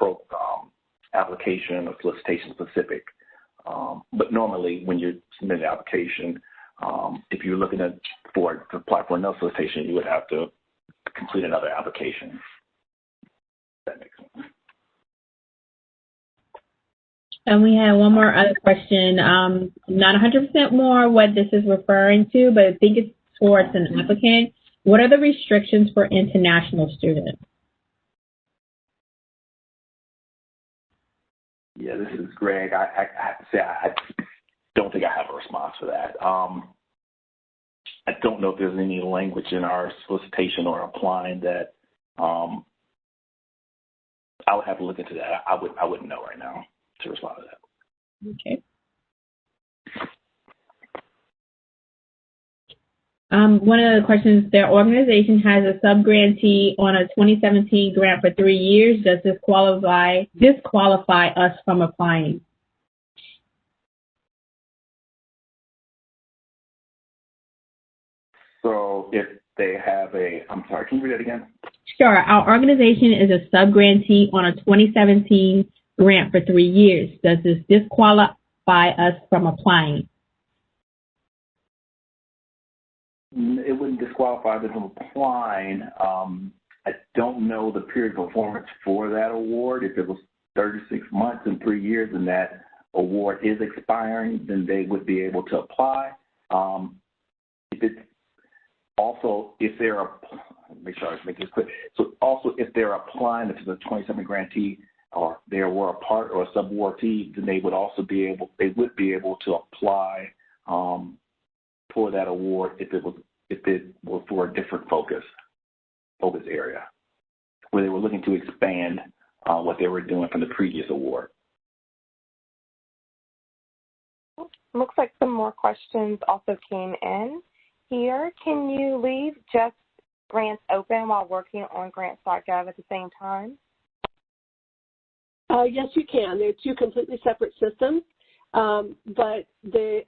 application or solicitation specific. But normally when you submit an application, if you're looking to apply for another solicitation, you would have to complete another application. That makes sense. And we have one more other question. Not 100% more what this is referring to, but I think it's towards an applicant. What are the restrictions for international students? Yeah, this is Greg. I have to say I don't think I have a response for that. I don't know if there's any language in our solicitation or applying that I would have to look into that. I wouldn't know right now to respond to that. Okay. One of the questions, their organization has a sub-grantee on a 2017 grant for 3 years. Does this disqualify us from applying? So if they have I'm sorry, can you read that again? Sure. Our organization is a sub-grantee on a 2017 grant for 3 years. Does this disqualify us from applying? It wouldn't disqualify them from applying. I don't know the period of performance for that award. If it was 36 months and 3 years and that award is expiring, then they would be able to apply. If it's also, if they're, make sure I make this clear. So also, if they're applying, if it's a 27 grantee or they were a part or a subawardee, then they would also be able, to apply for that award if it was for a different focus area, where they were looking to expand what they were doing from the previous award. Looks like some more questions also came in here. Can you leave JustGrants open while working on Grants.gov at the same time? Yes, you can. They're two completely separate systems, but the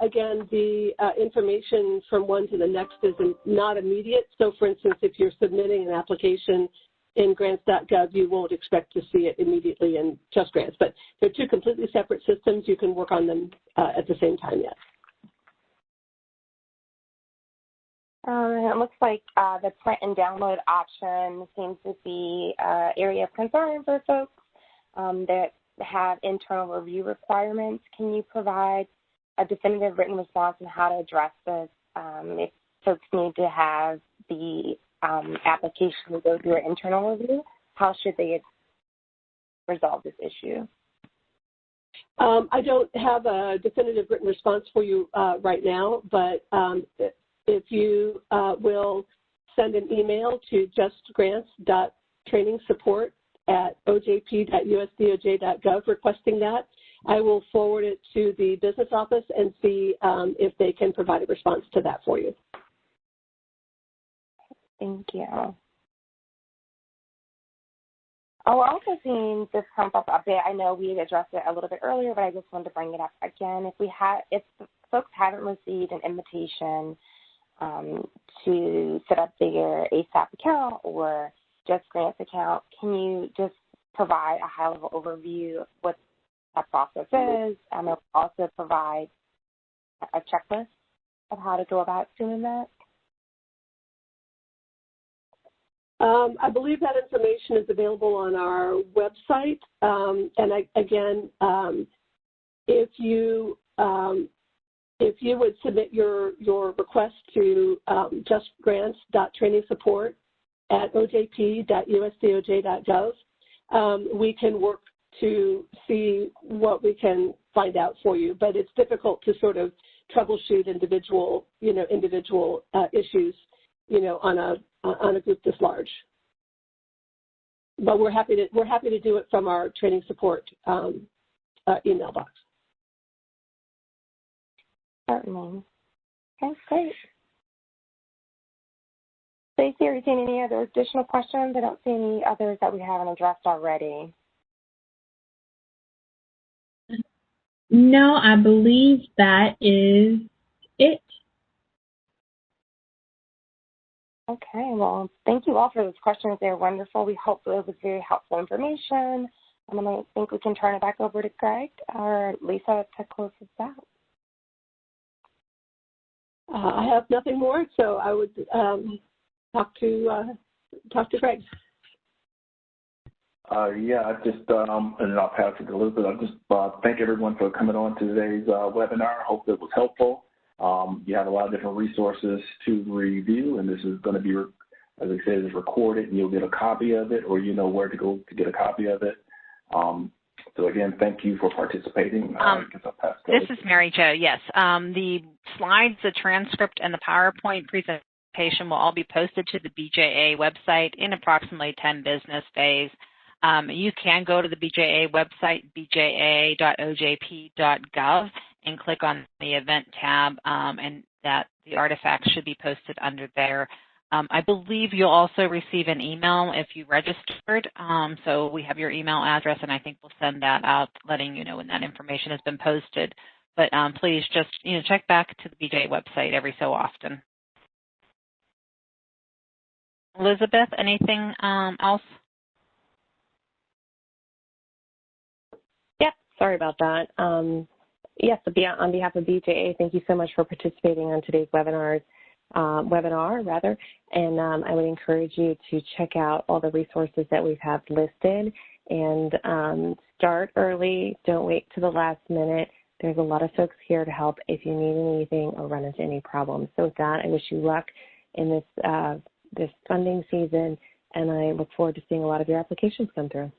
information from one to the next is not immediate. So, for instance, if you're submitting an application in Grants.gov, you won't expect to see it immediately in JustGrants. But they're two completely separate systems. You can work on them at the same time, yes. It looks like the print and download option seems to be an area of concern for folks that have internal review requirements. Can you provide a definitive written response on how to address this? If folks need to have the application to go through an internal review, how should they resolve this issue? I don't have a definitive written response for you right now, but if you will send an email to justgrants.trainingsupport@ojp.usdoj.gov requesting that, I will forward it to the business office and see if they can provide a response to that for you. Thank you. Oh, we're also seeing this come up a bit. I know we addressed it a little bit earlier, but I just wanted to bring it up again. If folks haven't received an invitation to set up their ASAP account or JustGrants account, can you just provide a high-level overview of what that process is, and also provide a checklist of how to go about doing that? I believe that information is available on our website. If you would submit your request to justgrants.trainingsupport@ojp.usdoj.gov, we can work to see what we can find out for you. But it's difficult to sort of troubleshoot individual issues, on a group this large. But we're happy to do it from our training support email box. Certainly. Okay, great. Stacey, are you seeing any other additional questions? I don't see any others that we haven't addressed already. No, I believe that is it. Okay, well, thank you all for those questions. They're wonderful. We hope it was very helpful information. And then I think we can turn it back over to Greg or Lisa to close this out. I have nothing more, so I would talk to Greg. I just, and then I'll pass it to Elizabeth. I just thank everyone for coming on to today's webinar. I hope it was helpful. You have a lot of different resources to review, and this is going to be, as I said, is recorded, and you'll get a copy of it, or you know where to go to get a copy of it. So again, thank you for participating. This is Mary Jo. Yes, the slides, the transcript, and the PowerPoint presentation will all be posted to the BJA website in approximately 10 business days. You can go to the BJA website, bja.ojp.gov, and click on the event tab, and that the artifacts should be posted under there. I believe you'll also receive an email if you registered. So we have your email address, and I think we'll send that out, letting you know when that information has been posted. But please just check back to the BJA website every so often. Elizabeth, anything else? Yep, sorry about that. Yes, on behalf of BJA, thank you so much for participating on today's webinars. webinar, and I would encourage you to check out all the resources that we have listed and start early. Don't wait to the last minute. There's a lot of folks here to help if you need anything or run into any problems. So with that, I wish you luck in this funding season, and I look forward to seeing a lot of your applications come through.